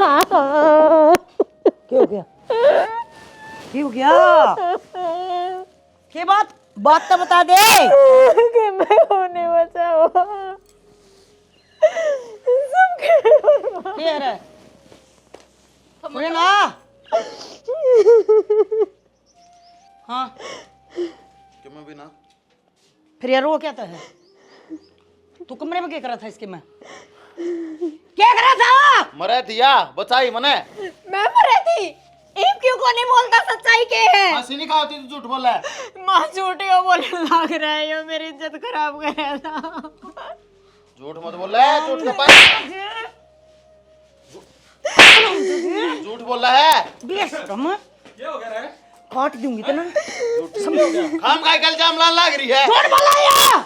क्या हो गया? क्या हो गया? क्या बात तो बता दे कि मैं होने बचाओ। क्या है रे? सुने ना? हाँ क्यों मैं भी ना? फिर यार वो क्या था है? तू कमरे में क्या कर रहा था इसके में? क्या कर रहा था? मरे दिया बचाई मने। मैं मरे थी। इब क्यों को नहीं बोलता सच्चाई के है? हंसी नहीं खाती तू झूठ बोला है। माँ झूठियों बोलने लग रहा है, ये मेरी इज्जत खराब कर रहा था। झूठ मत बोल रहा है, झूठ का पानी झूठ बोल रहा है। बेशरम क्या हो गया रे? काट दूंगी तेना। खाम खाई कल जाम लान लाग रही है। झूठ बोला या?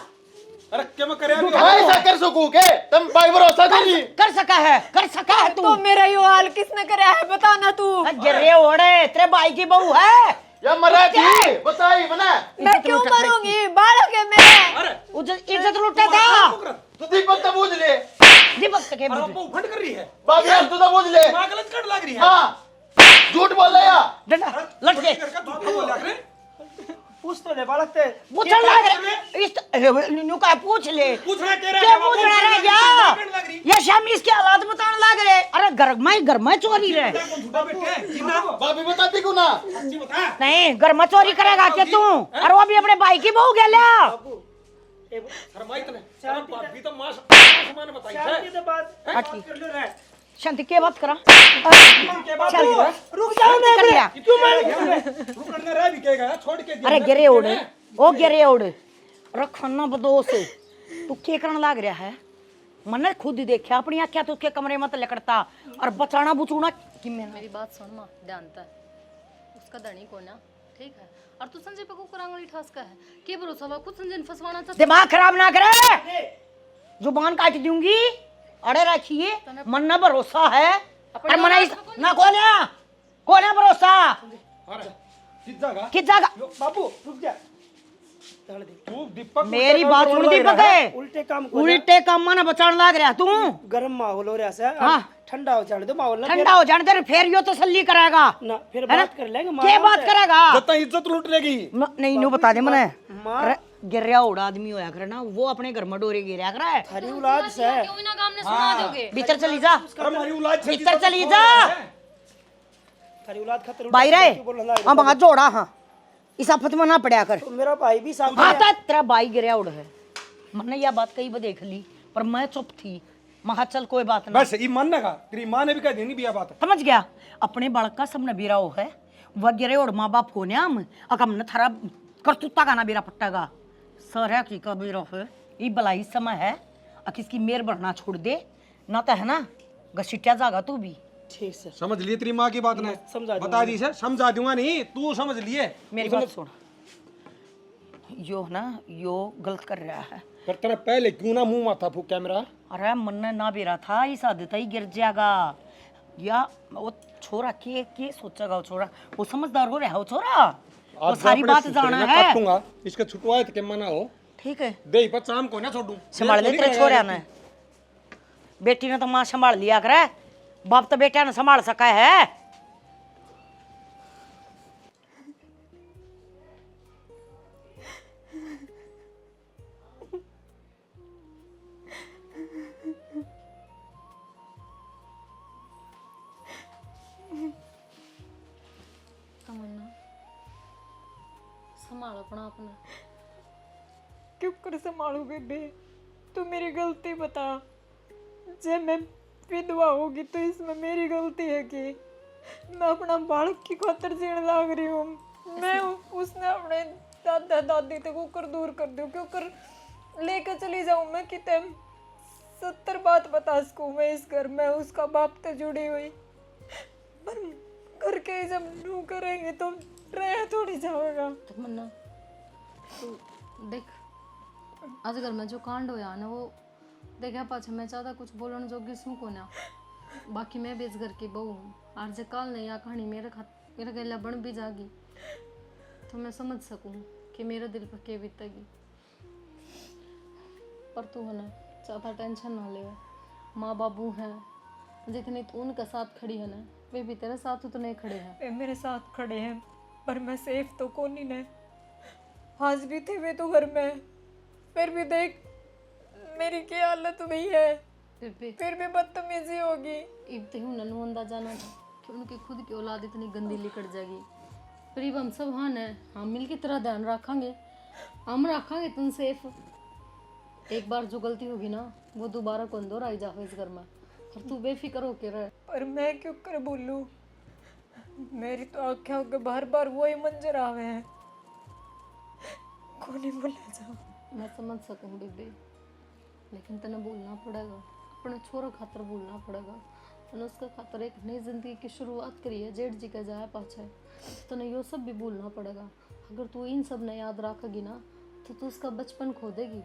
अरे क्या मैं करे अभी? ऐसा कर सकूं के तुम भाई भरोसा करी। कर सका है तू। तो मेरा यो हाल किसने कराया है बता ना तू। गिरे ओड़े तेरे भाई की बहू है। या मरे थी बचाई मने। मैं क्यों मरूंगी? बालक है मेरे। अरे इज्जत लूटा था। तू दीपक तो बूझ ले। दीपक के अरे बुझ। वो फट कर रही है। बाकी हम तू तो बूझ ले। मां गलत कट लग रही है। हाँ झूठ बोल रहा है। डंडा लट के करके तू क्या बोला रे? पूछ तो दे बालक ते पूछन लग रहे इस न्यू का पूछ ले। पूछना कह रहा क्या है? पूछ रहा है क्या? ये शामी इसके हालात बताने लग रहे। अरे घर में चोरी रहे। झूठा बैठे हैं जिन्ना भाभी बताती क्यों ना? सच्ची बता। नहीं घर में चोरी करेगा क्या तू? और वो भी अपने भाई की बहू गया शर्मा इतने शर्म बात भी तो मां समान बताई है। शांति से बात हटकी। कर ले रे। शांति के बात करा। के बात रुक जाओ कर लिया। क्यों मैं तू करने रह भी कहेगा छोड़ के दिया। अरे गिरे उड़ ओ गिरे उड़ रखना बदोस तू क्या करने लग रहा है? मैंने खुद ही देखा अपनी आंखें तो उसके कमरे में तो लकड़ता और बचाना बुचूना कि मैं मेरी बात सुन माँ ध्यानता है उसका धनी को ना ठीक है और तू संजय पे को आंगली ठस का है के भरोसा हुआ खुद संजय ने फंसवाना चाहता दिमाग खराब ना करे। जुबान काट दूंगी। अरे रखिए मन ना भरोसा है और मना ना कौन है भरोसा अरे किस जगह किस जगह? बाबू रुक जा। चल दे तू दीपक मेरी बात सुन दीपक है उल्टे काम को उल्टे काम माना बचाने लग रहा तू। गरम माहौल हो रहा है। हाँ। ठंडा हो जाने दो माहौल ना। ठंडा हो जाने दे फिर यो तसल्ली कराएगा ना फिर है ना? बात कर लेंगे। क्या बात करेगा? जब इज्जत लूट लेगी। नहीं नो बता दे मने। माँ अरे गिरिया उड़ा आदमी होया करे ना वो अपने घर में डोरे गिरया करे है। हरी औलाद से है। क्यों ना काम ने सुना दोगे भीतर चली जा हमारी औलाद से भीतर चली जा। हरी औलाद खतर भाई रे हां बंगा जोड़ा हां इस आफत में ना पड़या कर। तो मेरा भाई भी साथ हां तो तेरा भाई गिरिया उड़ है। मैंने यह बात कई बार देख ली पर मैं चुप थी। महा चल कोई बात ना। बस ई मन ना का तेरी मां ने भी कह देनी बिया बात। समझ गया अपने बालक का सब नबीरा हो है वह गिरे और माँ बाप को हम अकम न थारा करतुत्ता का ना बेरा पट्टागा सर है की का बेरा है ये बलाई समय है किसकी मेर बढ़ना छोड़ दे ना तो है ना घसीटिया जागा तू भी। ठीक से समझ लिए तेरी मां की बात ने समझा बता दी से समझा दूंगा नहीं तू समझ लिए। मेरी बात सुन यो ना यो गलत कर रहा है। पर तेरा पहले क्यों ना मुंह माथा फूक मेरा? अरे मन ना बेरा था इस आदत ही गिर जाएगा या वो छोरा के सोचेगा वो छोरा वो समझदार हो रहा है वो छोरा वो सारी बात जाना है। काटूंगा इसके छुटवाए तो के मना हो ठीक है दे पर शाम को ना छोड़ू। संभाल ले तेरे छोरा ने बेटी ने तो मां संभाल लिया करे बाप तो बेटा ने संभाल सका है। तमन्ना संभाल अपना अपना क्यों कर संभालू बेबे? तू मेरी गलती बता। जब मैं विधवा होगी तो इसमें मेरी गलती है कि मैं अपना बालक की खातिर जीने लग रही हूँ। मैं उसने अपने दादा दादी तक होकर दूर कर दूँ क्यों कर लेकर चली जाऊँ मैं कितने 70 बात बता सकूँ मैं इस घर में उसका बाप तो जुड़ी हुई पर घर के जब नू करेंगे तो रह थोड़ी जाएगा। तमन्ना तू देख आज घर में जो कांड होया ना वो देखा पाछे मैं चाहता कुछ बोलने जोगी सू को ना बाकी मैं भी इस घर की बहू हूँ आज जे काल नहीं आ कहानी मेरे गला बन भी जागी तो मैं समझ सकूँ कि मेरे दिल पर के बीतेगी पर तू है ना ज़्यादा टेंशन ना ले माँ बाबू हैं जितने तू उनका साथ खड़ी है ना, वे भी तेरे साथ उतने खड़े हैं। वे मेरे साथ खड़े हैं पर मैं सेफ तो कौन ही न। आज भी थे वे तो घर में, फिर भी देख मेरी क्या हालत हुई है। बेबे फिर भी बदतमीजी होगी। इब्ते हूं ननु अंदाजा ना था कि उनकी खुद की औलाद इतनी गंदी लिकट जाएगी। करीब हम सब हाँ है, हम मिल की तरह ध्यान रखेंगे, हम रखेंगे तुम सेफ। एक बार जो गलती होगी ना वो दोबारा कौन दोहराई जाओ इस घर में, और तू बेफिक्र होके रह। पर मैं क्यों कर बोलूं, मेरी तो आँखों के बार बार वही मंजर आवे हैं। कौन ही बोला जाओ। मैं समझ सकूं बेबे, लेकिन तने बोलना पड़ेगा, अपने छोरो खातर बोलना पड़ेगा। तने उसका खातर एक नई जिंदगी की शुरुआत करी है, जेठ जी का जाए पाछे, तने यो सब भी बोलना पड़ेगा। अगर तू इन सब ने याद रखेगी ना तो तू उसका बचपन खो देगी।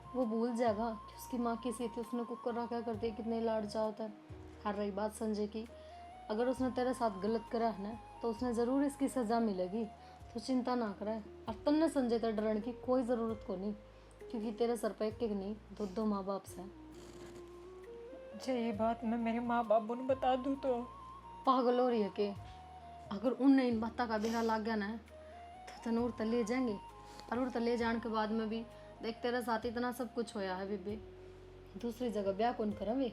वो भूल जाएगा कि उसकी माँ किसी थी, उसने कुकर रखा करती, कितने लाड चाहता है। हर रही बात संजय की, अगर उसने तेरे साथ गलत करा है ना तो उसने ज़रूर इसकी सज़ा मिलेगी, तो चिंता ना करे। और तन्ने संजय तक डरने की कोई ज़रूरत को नहीं, क्योंकि तेरे सर पे एक नहीं दो दो माँ बाप से। जे ये बात मैं मेरे माँ बाबू ने बता दूँ तो पागल हो रही है कि अगर उनने इन बातों का बिना लाग गया ना तो तन उड़ ले जाएंगे। और उड़ ले जाने के बाद में भी देख तेरे साथ इतना सब कुछ होया है बेबे, दूसरी जगह ब्याह कौन करे वे,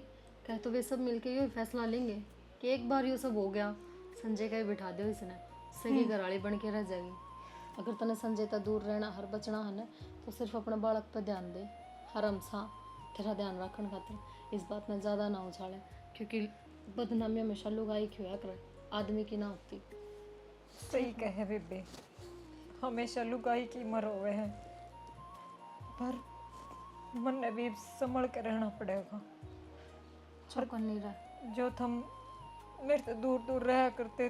कह तो वे सब मिलके ये फैसला लेंगे कि एक बार ये सब हो गया संजय का ही बिठा दो, इसने सगी घरवाली बन के रह जाएगी। अगर तने संजय तक दूर रहना हर बचना है ना तो सिर्फ अपने बालक पर ध्यान दे, हर हमसा तेरा ध्यान रखने खातिर इस बात में ज़्यादा ना उछाले, क्योंकि बदनामी हमेशा लोग आई खोया करे, आदमी की ना होती। सही कहे बेबे, हमेशा लुगाई की मर हुए हैं, पर मन ने भी संभल के रहना पड़ेगा। चौकन नहीं रहा। जो तुम मेरे से दूर दूर रहा करते,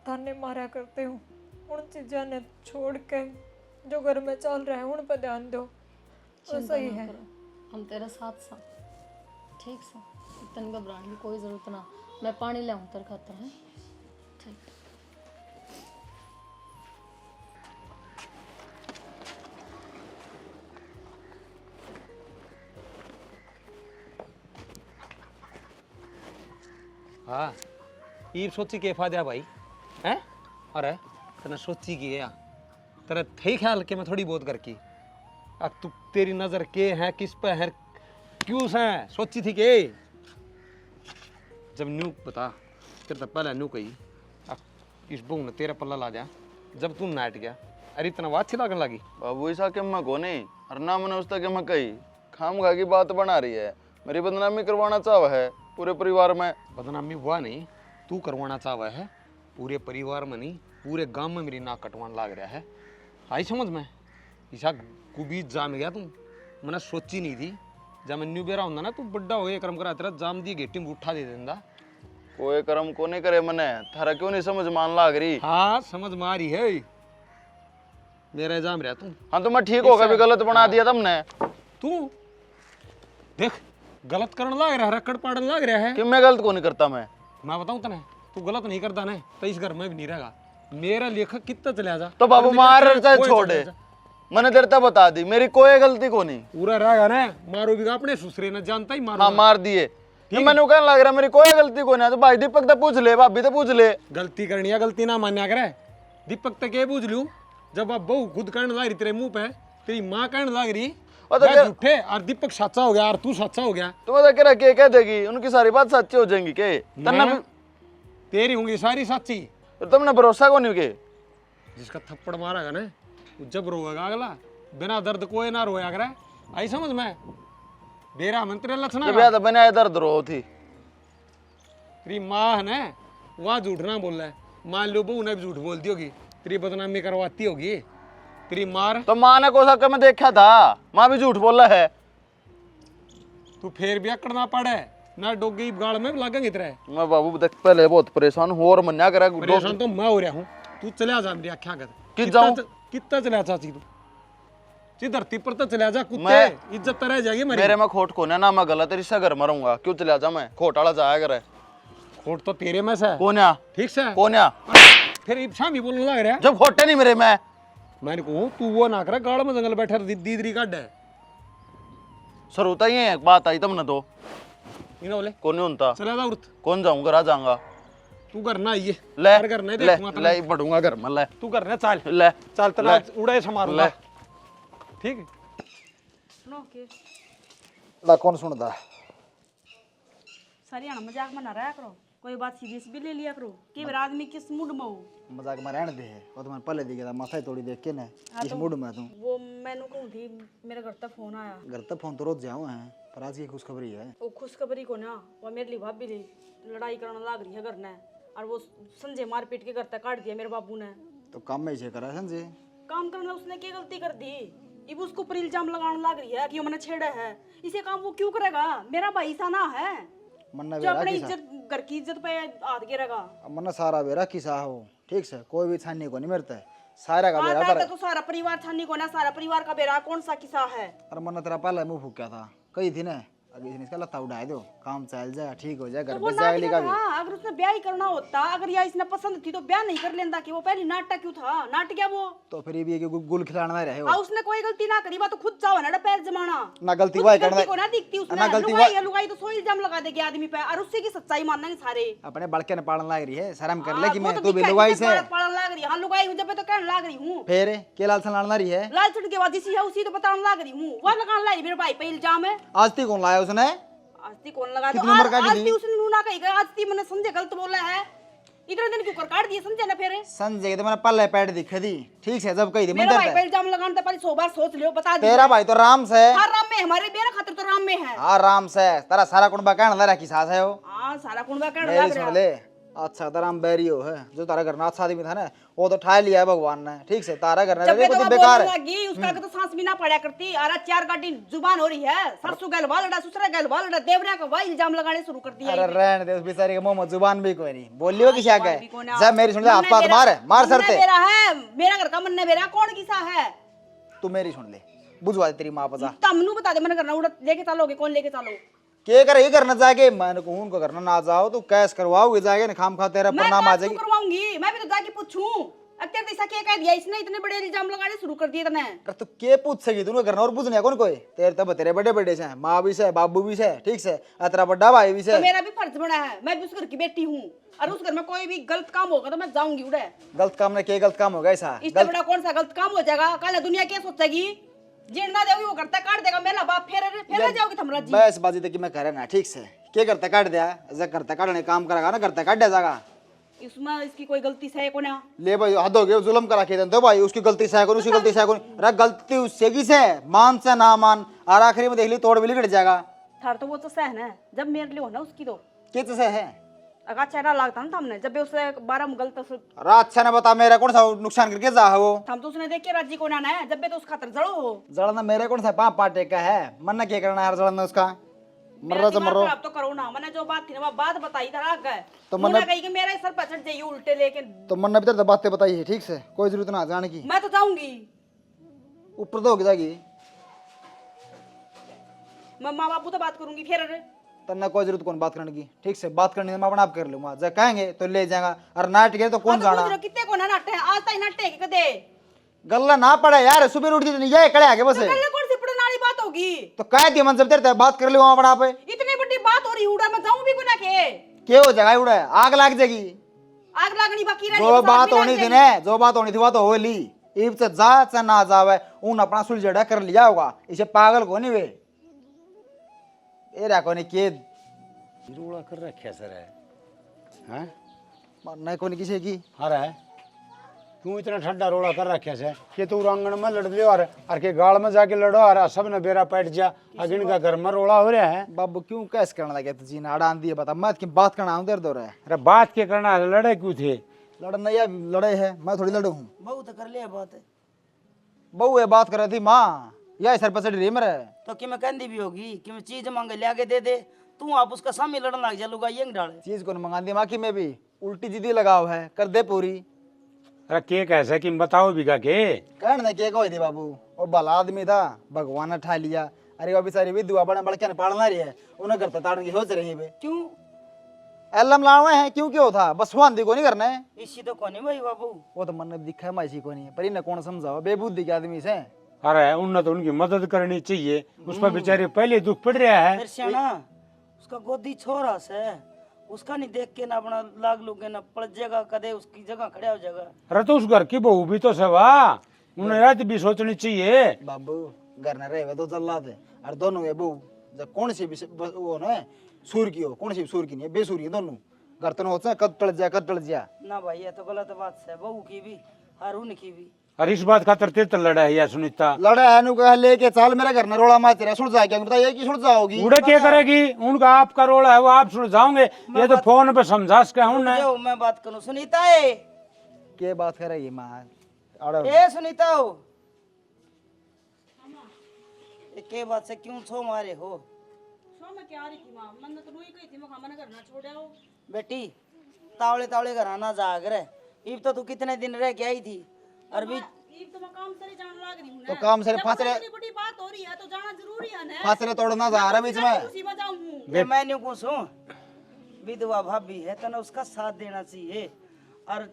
ताने मारा करते हो, उन चीज़ों ने छोड़ के जो घर में चल रहा है उन पर ध्यान दो। वो चिंता सही ना है। करो, हम तेरे साथ सा ठीक सा, इतनी घबराने की कोई ज़रूरत ना। मैं पानी ले आऊँ तेरे खातर है ठीक। हाँ ये सोची के फायदा भाई हैं। अरे तने सोची की है तेरा थे ख्याल के मैं थोड़ी बहुत करके अब तू तेरी नजर के है किस पे है क्यों से सोची थी के जब न्यू बता फिर तो पहले न्यू कही अब इस बहू ने तेरा पल्ला ला जा जब तू नाट गया अरे इतना बात अच्छी लगने लगी। बाबू ऐसा कि मैं को नहीं और ना मैंने उस तक मैं कही खाम खा की बात बना रही है, मेरी बदनामी करवाना चाह है पूरे परिवार में। बदनामी हुआ नहीं तू करवाना चाहवा है, पूरे परिवार में नहीं पूरे गांव में मेरी नाक कटवान लाग रहा है। आई समझ में ईसा कुबीज जाम गया तुम, मैंने सोची नहीं थी जब मैं न्यू बेरा होंदा ना तू बड्डा हो ये कर्म करा तेरा जाम दी गेटी में उठा दे देंदा। कोई कर्म को नहीं करे मने, थारा क्यों नहीं समझ मान लाग रही। हाँ समझ मारी है मेरा जाम रहा तू। हाँ तो मैं ठीक होगा भी गलत बना दिया तुमने। तू देख गलत करने लाग रहा है, रकड़ पाड़न लाग रहा है। कि मैं गलत को नहीं करता मैं बताऊं तने तू गलत नहीं करता ना तो इस घर में भी नहीं रहेगा। मेरा लेखक कितना चला जा तो बाबू मार चाहे कोई छोड़े, चला जा। मैंने देर तक बता दी मेरी कोई गलती को नहीं। पूरा रहेगा ना मारो भी अपने ससुरे न जानता ही मारो। हाँ मार दिए मैंने कहने लग रहा मेरी कोई गलती को नहीं। तो भाई दीपक तो पूछ ले, भाभी तो पूछ ले। गलती करनी है गलती ना मान्या करे। दीपक तक ये पूछ लूं जब अब बहू खुद कहने लग रही तेरे मुंह पे, तेरी माँ कहने लग रही और तो मैं झूठे और दीपक सच्चा हो गया और तू सच्चा हो गया। तो मैं कह के कह देगी उनकी सारी बात सच्ची हो जाएंगी के मैं तेरी होंगी सारी सच्ची। तो तुमने भरोसा को नहीं के। जिसका थप्पड़ मारेगा ना वो जब रोएगा अगला बिना दर्द कोई ना रोया करे। आई समझ में बेरा मंत्र लक्षण जब याद बने दर्द रो थी तेरी माँ है ना वहाँ झूठ ना बोल रहा है। मान लो बहू ने भी झूठ बोलती होगी, तेरी बदनामी करवाती होगी तेरी मार। तो माँ ने कोसा कर मैं देखा था, माँ भी झूठ बोला है। तू फिर भी अकड़ना पड़े ना डोगी गाड़ में लगेंगे तेरे। मैं बाबू देख पहले बहुत परेशान हूँ और मन करा परेशान तो मैं हो रहा हूँ, तू चला जा मेरी आख्या कर कि जाऊं? कितना चला चाची तू ची धरती पर तो चला जा कुत्ते इज्जत तो रह जाएगी मेरे में खोट को ना मैं गलत रिश्ता घर में रहूंगा क्यों चला जा मैं खोटाला जाया करे। खोट तो तेरे में से कोन्या ठीक से कोन्या फिर इब्सा भी बोलने लग रहा है। जब खोटे नहीं मेरे में मैंने कहूँ तू वो ना करे गाड़ में जंगल बैठे दीदरी काट है। सर होता ही है बात आई तुमने तो इन्हें बोले कौन होता चला जा उठ कौन जाऊंगा रा जाऊंगा तू करना आइए ले करना है ले देखूंगा ले बढ़ूंगा घर में ले तू करना चल ले चल तला ले। उड़े से मारूंगा ले। ठीक है ला कौन सुनता सारी आना मजाक में ना रहा करो कोई बात सीरियस भी ले लिया करो कि मेरा आदमी किस मूड में हो मजाक में रहने दे है वो तो मैंने पहले दिखा था माथा ही तोड़ी देख के ना इस मूड में तू वो मैंने कहूँ थी मेरे घर तक फोन आया घर तक फोन तो रोज जाऊँ है पर आज की खुशखबरी है वो खुशखबरी को ना वो मेरे लिए भाभी ली लड़ाई करने लग रही है घर ने और वो संजय मार पीट के घर तक काट दिया मेरे बाबू ने तो काम में ही करा संजय काम करना उसने क्या गलती कर दी अब उसको पर इल्जाम लगाने लग रही है कि वो मैंने छेड़ा है इसे काम वो क्यों करेगा मेरा भाई सा ना है मन्ना जो बेरा अपनी किसा इज्जत घर की इज्जत पे हाथ गिरेगा मन्ना सारा बेरा किसा हो ठीक से कोई भी छानने को नहीं मरता है सारा का बेरा आता कर है तो सारा परिवार छानी को ना सारा परिवार का बेरा कौन सा किसा है और मन्ना तेरा पहले मुंह फूक था कही थी ना अभी इसका लत्ता उड़ा दो काम चल जाए ठीक हो जाए घर वो पे जाए नाटक का भी था अगर उसने ब्याह ही करना होता अगर या इसने पसंद थी तो ब्याह नहीं कर लेता कि वो पहले नाटक क्यों था नाटक क्या वो तो फिर भी ये गुल खिलाना रहे हो उसने कोई गलती ना करी बा तो खुद जाओ ना पैर जमाना ना गलती खुद वही गलती करना को ना दिखती उसने ना गलती लुगाई है लुगाई तो सो इल्जाम लगा देगी आदमी पे और उससे की सच्चाई मानना नहीं सारे अपने बड़के ने पालन लग रही है शर्म कर ले कि वो मैं तो तू भी दिखा लुगाई है, से पालन लग रही है हाँ लुगाई हूँ जब मैं तो कहने लग रही हूँ फिर के लाल सन लड़ रही है लाल छुट के बाद जिसी है उसी तो बताने लग रही हूँ वो लगाने लाई मेरे भाई पे इल्जाम है आज तक कौन लाया उसने आस्ती कौन लगा कितनी उम्र का आस्ती दी? उसने नूना कही गया आस्ती मैंने संजय गलत बोला है इतने दिन क्यों कर काट दिए संजय ने फिर संजय के तो मैंने पल्ले पैड दिखे थी ठीक है जब कही थी मेरा भाई मंदिर पे इल्जाम लगाने से पहले 100 बार सोच लियो बता दे तेरा भाई तो राम से हाँ राम में हमारे बेरा खातिर तो राम में है हाँ राम से तेरा सारा कुंडा कहना लगा की सास है वो हाँ सारा कुंडा कहने मेरी लग सुन रहा ले अच्छा तेरा हम बैरियो है जो तारा घर नाथ शादी में था ना वो तो ठा लिया है भगवान ने ठीक से तारा घर जब ने तो कुछ बेकार है लगी उसका तो सांस भी ना पड़ा करती अरे 4 गाड़ी जुबान हो रही है सरसों गैल वालड़ा सुसरा गैल वालड़ा देवरा का वही इल्जाम लगाने शुरू कर दिया अरे रहने दे उस बेचारे के मुंह में जुबान भी कोई नहीं बोलियो कि क्या जुबान भी कोई ना। जब मेरी सुन ले हाथ पात मार मन्ने सरते मेरा है मेरा घर का मन्ने मेरा कौन किसा है तू मेरी सुन ले बुझवा दे तेरी माँ पजा तमनु बता दे मैंने करना उड़ा लेके चलोगे कौन लेके चलो के करे ये करना जाके मैंने कहूं उनको करना ना जाओ तो कैश करवाओगे जाके ना खाम खा तेरा मैं प्रणाम आ बात जाएगी क्यों करवाऊंगी मैं भी तो जाके पूछूं अब तेरे ऐसा क्या कह दिया इसने इतने बड़े इल्जाम लगाने शुरू कर दिए तने अरे तो के पूछ सकी तूने करना और पूछने कौन कोई तेरे तब तेरे बड़े बड़े से माँ भी से बाबू भी से ठीक से तेरा बड़ा भाई भी से तो मेरा भी फर्ज बना है मैं भी उस घर की बेटी हूँ और उस घर में कोई भी गलत काम होगा तो मैं जाऊंगी उड़े गलत काम ने के गलत काम होगा ऐसा इससे बड़ा कौन सा गलत काम हो जाएगा कल दुनिया क्या सोचेगी जिंदा देवी वो करता काट देगा मेरा बाप फेर जाओगे थमरा जी बस बाजी तक मैं करेगा ठीक से के करता काट दिया जब करता काटने काम करेगा ना करता काट दिया जाएगा इसमें इसकी कोई गलती से है को ना ले भाई हद हो गया जुल्म करा के तो भाई उसकी गलती से है कौन उसकी गलती से है कौन अरे गलती उससे की से मान से ना मान और आखिरी में देख ली तोड़ भी लिकट जाएगा थार तो वो तो सहन है जब मेरे लिए हो ना उसकी तो किस से है अगर चेहरा लगता ना हमने जब भी उसे 12 गलत से अरे अच्छा ना बता मेरा कौन सा नुकसान करके जा है वो हम तो उसने देख के राजी को ना है जब भी तो उस खातर जड़ो हो जड़ना मेरे कौन सा पाँच पाटे का है मन क्या करना है जड़ना उसका मर्रो तो मर्रो अब तो करो ना मैंने जो बात थी ना वो बात बताई था आगे तो तो मैंने- कही कि मेरा सर पर चढ़ जाइए उल्टे लेके तो मन ने भी तेरे बातें बताई है ठीक से कोई जरूरत ना जाने की मैं तो जाऊंगी ऊपर तो हो जाएगी मैं माँ बापू तो बात करूंगी फिर तन्ना कोई जरूरत कौन बात करने की ठीक से बात करनी है मैं अपने आप कर लूंगा जब कहेंगे तो ले जाएगा और नाट गए तो कौन जाना कितने को ना नाटे आज तक नाटे के कदे गल्ला ना पड़े यार सुबह उठ नहीं जाए कड़े आगे बस पहले कौन सी पढ़ने वाली बात होगी तो कह दिया मन जब तेरे बात कर लो अपना आप इतनी बड़ी बात हो रही उड़ा मैं जाऊं भी को ना के क्या हो जाएगा उड़ा आग लग जाएगी आग लगनी बाकी रह जो बात होनी थी ना जो बात होनी थी वो तो हो ली इब से जा से ना जावे उन अपना सुलझड़ा कर लिया होगा इसे पागल को नहीं वे ये रखो नहीं के रोड़ा कर रखे सर है हैं नहीं कोनी किसी की अरे क्यों इतना ठंडा रोड़ा कर रखे से कि तू आंगन में लड़ लियो और के गाल में जाके लड़ो और सब ने बेरा पैट जा अगिन का घर में रोड़ा हो रहा है बाबू क्यों कैसे करने लगे तुझी नाड़ा आंदी है बता मत की बात करना उधर दो रहा है अरे बात के करना है, लड़े क्यों थे लड़ना या लड़े है मैं थोड़ी लड़ू हूँ बहू तो कर लिया बात बहू ये बात कर रही थी माँ या सर पर चढ़ रही मेरे तो कि मैं कहती भी होगी कि मैं चीज मांगे ले आके दे दे तू आप उसका सामने लड़न लग जा लुगा ये डाले चीज को मंगा दी माँ की में भी उल्टी जिदी लगाव है कर दे पूरी अरे के कैसे कि बताओ बिगा के कहने के कोई थी बाबू वो भला आदमी था भगवान ने ठा लिया अरे वो बेचारी विधवा बड़ा बड़के ने पालना रही है उन्हें करता ताड़न की सोच रही है क्यों एलम लावे हैं क्यों क्यों था बस वांदी को नहीं करना है इसी तो कोनी भाई बाबू वो तो मन ने दिखा है माइसी को नहीं पर इन्हें कौन समझाओ बेबुद्धि के आदमी से अरे उन्हें तो उनकी मदद करनी चाहिए उस पर बेचारे पहले दुख पड़ रहा है फिर सियाना उसका गोदी छोरा से उसका नहीं देख के ना अपना लाग लूगे ना पड़ जाएगा कदे उसकी जगह खड़ा हो जाएगा। अरे तो उस घर की बहू भी तो सेवा उन्हें रात भी सोचनी चाहिए। बाबू घर न रहे तो चल थे और दोनों है बहू जब कौन सी भी वो ना सूर की हो कौन सी सूर की नहीं है बेसूर की दोनों घर तो होता है कद टल जा ना भाई ये तो गलत बात है, बहू की भी और उनकी भी। और इस बात खातर तेरे तो लड़ा है या सुनीता लड़ा है नु कहा लेके चाल मेरे घर न रोड़ा मार तेरा सुन जा क्या बताइए कि सुन जाओगी उड़े क्या करेगी, उनका आपका रोड़ा है वो आप सुलझाओगे, ये तो फोन पे समझा सके हूं ना। जो मैं बात करूं सुनीता है के बात करेगी माँ ए सुनीता हो ये के बात से क्यों छो मारे हो? सो मैं क्या रही थी मां, मन तो रोई गई थी, मैं खाना करना छोड़े हो। बेटी तावले तावले घर आना जाग रहे, इब तो तू कितने दिन रह के आई थी और भी ये तो मैं काम से जान लाग रही हूं तो काम से फासले इतनी बड़ी बात हो रही है तो जाना जरूरी है ना। फासले तोड़ना जा रहा बीच में उसी में जाऊं। ये मैं नहीं पूछूं विधवा भाभी है तो ना उसका साथ देना चाहिए। और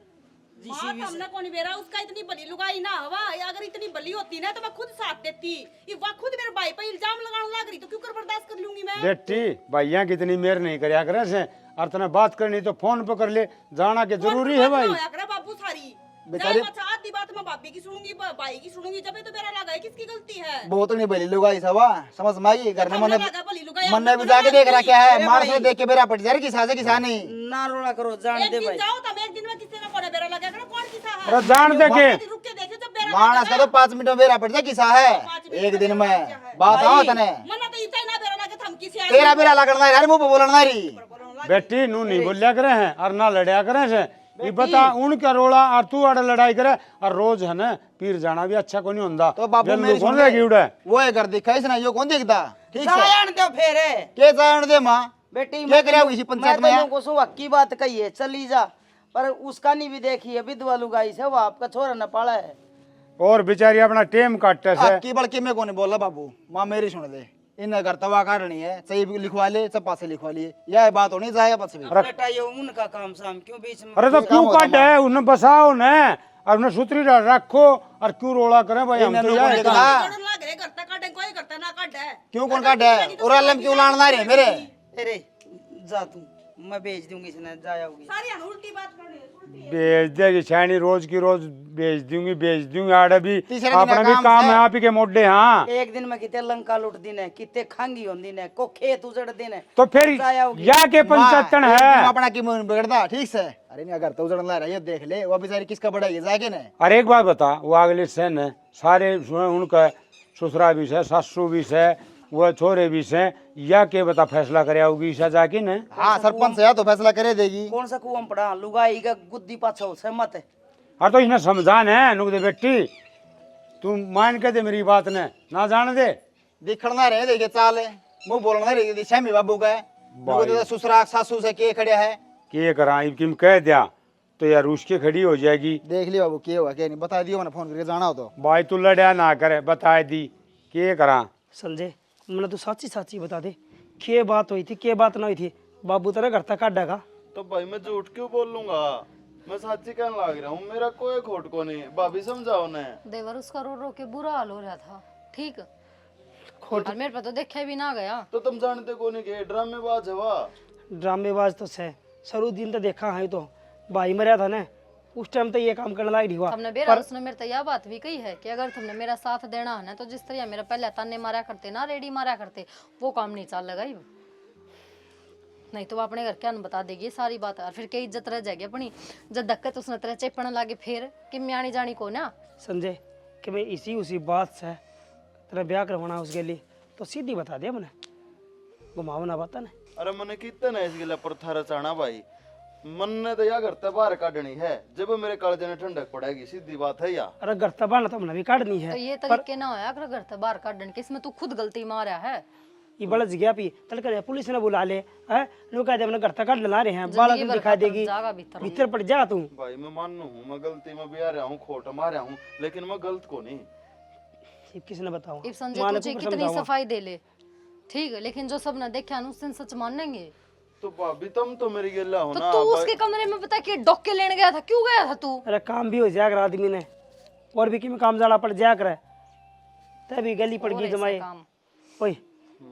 जिसी मां भी हमने कौन बेरा उसका इतनी बली लुगाई ना हवा, अगर इतनी बली होती ना तो मैं खुद साथ देती। ये वह खुद मेरे भाई पे इल्जाम लगाने लग रही तो क्यों कर बर्दाश्त कर लूंगी मैं। बेटी भैया कितनी मेर नहीं करया करे से और तने बात करनी तो फोन पे कर ले, जाना के जरूरी है भाई। बाबू सारी बेचारी आधी बात मैं भाभी की सुनूंगी भाई की सुनूंगी, जब तो मेरा लगा है किसकी गलती है। बहुत नहीं बली लुगाई सवा समझ में आई घर में हमने लगा भली लुगाई, मन ने भी जाके देख रहा क्या है मार से देख के मेरा पट जा रही किसा से किसा नहीं ना रोना करो जान एक दे दिन भाई। जाओ तब एक दिन में किसी ने कोने बेरा लगा कर कौन किसा है। अरे जान दे के रुक के देखे जब बेरा मानस का तो 5 मिनट में मेरा पट जा किसा है एक दिन में बात आओ तने मना तो इतना ना बेरा लगे थम किसी तेरा मेरा लगना है मुंह पे बोलना रही बेटी नू नहीं बोलिया करे हैं और ना लड़या करे से। ये बता उनका रोड़ा और तू आड़े लड़ाई करे और रोज है ना पीर जाना भी अच्छा कोई नहीं होता। तो बाबू मेरी कौन सुन रहेगी उड़े वो है कर दिखा इसने यो कौन देखता ठीक है जान दो फेरे के जान दे मां बेटी क्या करे किसी पंचायत में मैं को सुबह की बात कही है चली जा, पर उसका नहीं भी देखी है विधवा लुगाई से वो आपका छोरा न पाला है। और बेचारी अपना टेम काटते से। आपकी बल्कि मैं कौन बोला बाबू मां मेरी सुन दे इन घर तवा काटनी है सही भी लिखवा ले चप्पा से लिखवा लिए यह बात होनी जाएगा पास भी बेटा ये उनका काम शाम क्यों बीच में। अरे तो क्यों काटे है उन्हें बसाओ ने और उन्हें सुतरी रखो और क्यों रोड़ा करे भाई हम तो यार लग रहे करता काटे कोई करता ना काटे क्यों कौन काटे और अलम क्यों लाना रे मेरे अरे जा तू मैं भेज दूंगी इसने जाओगी सारी उल्टी बात कर रही है। भेज देगी छानी रोज की रोज भेज दूंगी आड़े भी तीसरे दिन अपना भी काम काम है। है आप ही के मोटे। हाँ एक दिन में कितने लंका लुट दिन है कितने खांगी हों दिन है को खेत उजड़ दिन है तो फिर जाओगी। या के पंचायतन है अपना की मुंह बिगड़ता ठीक से अरे नहीं अगर तो उजड़न ला रही है देख ले वो बेचारी किसका बढ़ाई जाके ना और एक बात बता वो अगले से न सारे उनका ससुरा भी से सासू भी से वो छोरे भी से या के बता फैसला करे होगी ईशा जाके न। हाँ सरपंच है तो फैसला करे देगी कौन सा कुआं पड़ा लुगाई का गुद्दी पाछा से मत है। और तो इन्हें समझान है नुक दे बेटी तू मान के दे मेरी बात ने ना जान दे दिखना रहे देखे चाल मुंह बोलना रहे श्यामी बाबू का है ससुरा सासू से के खड़े है के करा किम कह दिया तो यार उसके खड़ी हो जाएगी। देख लियो बाबू के हुआ क्या नहीं बता दियो मैंने फोन करके जाना हो तो भाई तू लड़या ना करे बता दी के करा। संजय मैंने तो साची साची बता दे के बात हुई थी के बात ना हुई थी बाबू तेरा घर तक काटेगा। तो भाई मैं झूठ क्यों बोल लूंगा, मैं सच्ची कहने लग रहा हूँ, मेरा कोई खोट को नहीं। भाभी समझाओ ने देवर उसका रो रो के बुरा हाल हो रहा था ठीक और मेरे पे तो देखा भी ना गया। तो तुम जानते को नहीं के ड्रामेबाज हवा। ड्रामेबाज तो से सरू दिन तो देखा है तो भाई मरा था ना उस टाइम तो ये काम करने लायक नहीं हुआ। हमने बेरा उसने मेरे तो यह बात भी कही है कि अगर तुमने मेरा साथ देना है ना तो जिस तरह मेरा पहले ताने मारा करते ना रेडी मारा करते वो काम नहीं चल लगा ही नहीं तो वो अपने घर के अन बता देगी सारी बात और फिर कई इज्जत रह जाएगी अपनी जब धक्के तो उसने तेरे चेपने लगे फिर कि म्याणी जानी को ना। संजय कि मैं इसी उसी बात से तेरा ब्याह करवाना उसके लिए तो सीधी बता दिया मैंने घुमाओ ना बता ना। अरे मैंने कितने इस गिला पर थारा चाणा भाई मन ने तो या करते बाहर काटनी है जब मेरे कालजे ने ठंडक पड़ेगी सीधी बात है या। अरे घर तबाह तो हमने भी काटनी है तो ये तरीके ना होया अगर घर से बाहर काटने के इसमें तू खुद गलती मारा है। ये बड़ा जगह पी तलकर पुलिस ने बुला ले है लोग कहते हमने घर तक काट ला रहे हैं बाला तुम दिखा देगी भीतर पड़ जा तू। भाई मैं मानू हूँ मैं गलती में भी आ रहा हूँ खोट मारा हूँ लेकिन मैं गलत को नहीं। किसने बताओ इब संजय तुझे कितनी सफाई दे ले ठीक है लेकिन जो सब ना देखा उससे सच मानेंगे। तो भाभी तुम तो मेरी गिला हो तो ना। तू उसके कमरे में पता कि डॉक्टर लेने गया था क्यों गया था तू। अरे काम भी हो जाया कर आदमी ने और भी कि काम ज्यादा पड़ जाया करे तभी गली पड़ गई जमाए ओए